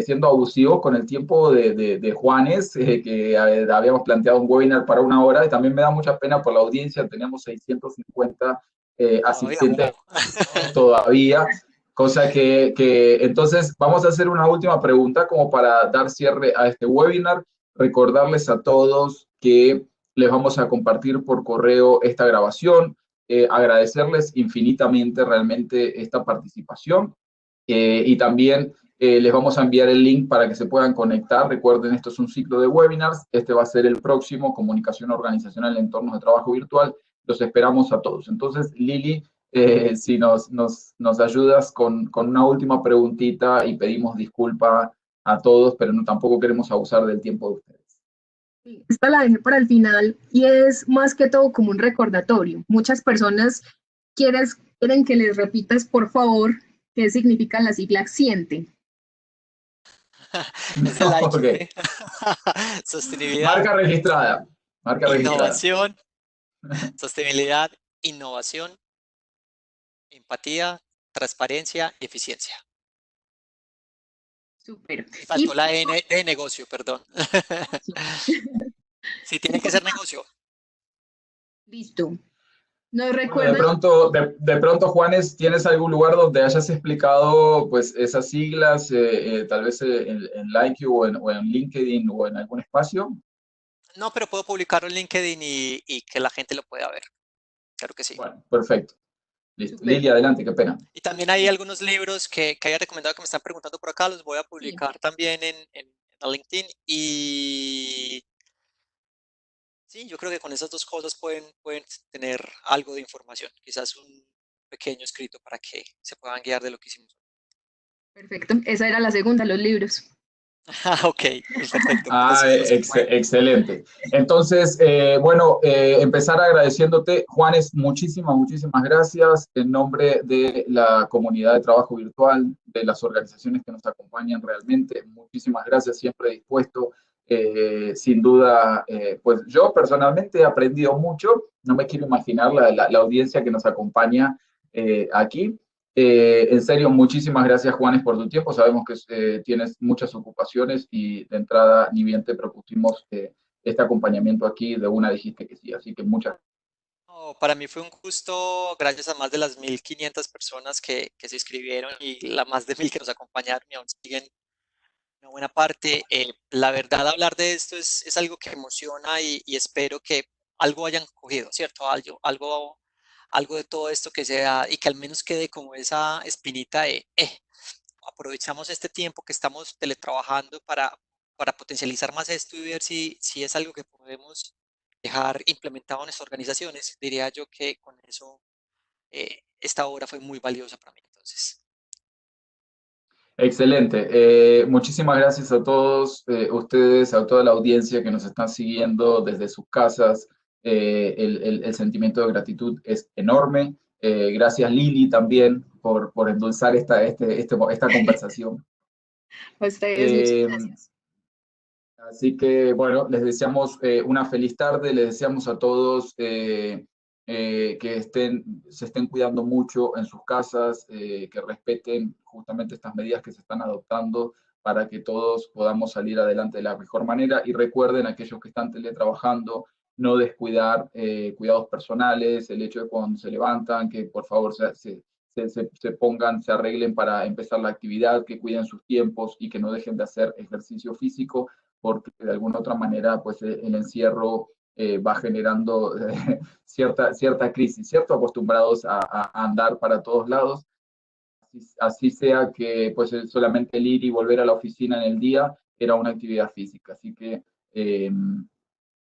siendo abusivos con el tiempo de Juanes, que habíamos planteado un webinar para 1 hora, y también me da mucha pena por la audiencia. Tenemos 650 asistentes todavía, cosa que entonces vamos a hacer una última pregunta como para dar cierre a este webinar. Recordarles a todos que les vamos a compartir por correo esta grabación, agradecerles infinitamente realmente esta participación. y también les vamos a enviar el link para que se puedan conectar. Recuerden, esto es un ciclo de webinars. Este va a ser el próximo, Comunicación Organizacional en Entornos de Trabajo Virtual. Los esperamos a todos. Entonces, Lili, si nos ayudas con una última preguntita y pedimos disculpa a todos, pero no, tampoco queremos abusar del tiempo de ustedes. Esta la dejé para el final y es más que todo como un recordatorio. Muchas personas quieren que les repitas, por favor, qué significa la sigla Siente. Es el IQ, Okay. Sostenibilidad. Marca registrada. Marca innovación, sostenibilidad, innovación, empatía, transparencia y eficiencia. Súper. Me faltó la N de negocio, perdón. Sí, tiene que ser negocio. Listo. Nos Bueno, recuerdan. de pronto, Juanes, ¿tienes algún lugar donde hayas explicado pues esas siglas, tal vez en LikeU o en LinkedIn o en algún espacio? No, pero puedo publicarlo en LinkedIn y que la gente lo pueda ver. Claro que sí. Bueno, perfecto. Listo. Súper. Lili, adelante, qué pena. Y también hay algunos libros que haya recomendado que me están preguntando por acá, los voy a publicar también en LinkedIn. Y sí, yo creo que con esas dos cosas pueden tener algo de información, quizás un pequeño escrito para que se puedan guiar de lo que hicimos. Perfecto. Esa era la segunda, los libros. Ok, perfecto. Pues, Excelente. Entonces, bueno, empezar agradeciéndote, Juanes, muchísimas gracias en nombre de la comunidad de trabajo virtual, de las organizaciones que nos acompañan realmente. Muchísimas gracias, siempre dispuesto. Sin duda, pues yo personalmente he aprendido mucho. No me quiero imaginar la audiencia que nos acompaña aquí. En serio, muchísimas gracias, Juanes, por tu tiempo. Sabemos que tienes muchas ocupaciones y de entrada ni bien te propusimos este acompañamiento aquí, de una dijiste que sí, así que muchas gracias. no, para mí fue un gusto, gracias a más de las 1.500 personas que se inscribieron y las más de 1.000 que nos acompañaron y aún siguen una buena parte. La verdad, hablar de esto es algo que emociona y espero que algo hayan cogido, ¿cierto? Algo de todo esto que sea y que al menos quede como esa espinita de, aprovechamos este tiempo que estamos teletrabajando para potencializar más esto y ver si es algo que podemos dejar implementado en nuestras organizaciones. Diría yo que con eso esta obra fue muy valiosa para mí. Entonces, Excelente. Muchísimas gracias a todos ustedes, a toda la audiencia que nos están siguiendo desde sus casas. El sentimiento de gratitud es enorme. Gracias, Lili, también por endulzar esta conversación. A ustedes, muchas Eh, gracias. Así que, bueno, les deseamos una feliz tarde, les deseamos a todos que se estén cuidando mucho en sus casas, que respeten justamente estas medidas que se están adoptando para que todos podamos salir adelante de la mejor manera. Y recuerden, aquellos que están teletrabajando, no descuidar cuidados personales, el hecho de cuando se levantan, que por favor se pongan, se arreglen para empezar la actividad, que cuiden sus tiempos y que no dejen de hacer ejercicio físico, porque de alguna otra manera pues el encierro va generando cierta crisis, ¿cierto? Acostumbrados a andar para todos lados. Así sea que pues solamente el ir y volver a la oficina en el día era una actividad física. Así que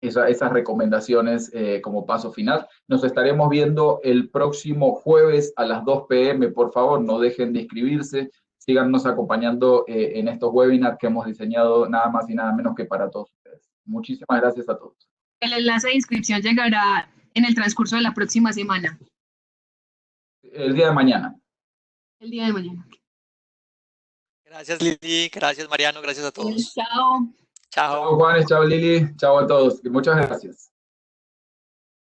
esas recomendaciones como paso final. Nos estaremos viendo el próximo jueves a las 2 p.m. Por favor, no dejen de inscribirse. Síganos acompañando en estos webinars que hemos diseñado nada más y nada menos que para todos ustedes. Muchísimas gracias a todos. El enlace de inscripción llegará en el transcurso de la próxima semana. El día de mañana. El día de mañana. gracias Lili, gracias Mariano, gracias a todos. Chao. Chao. Chao Juanes, chao Lili, chao a todos. Muchas gracias.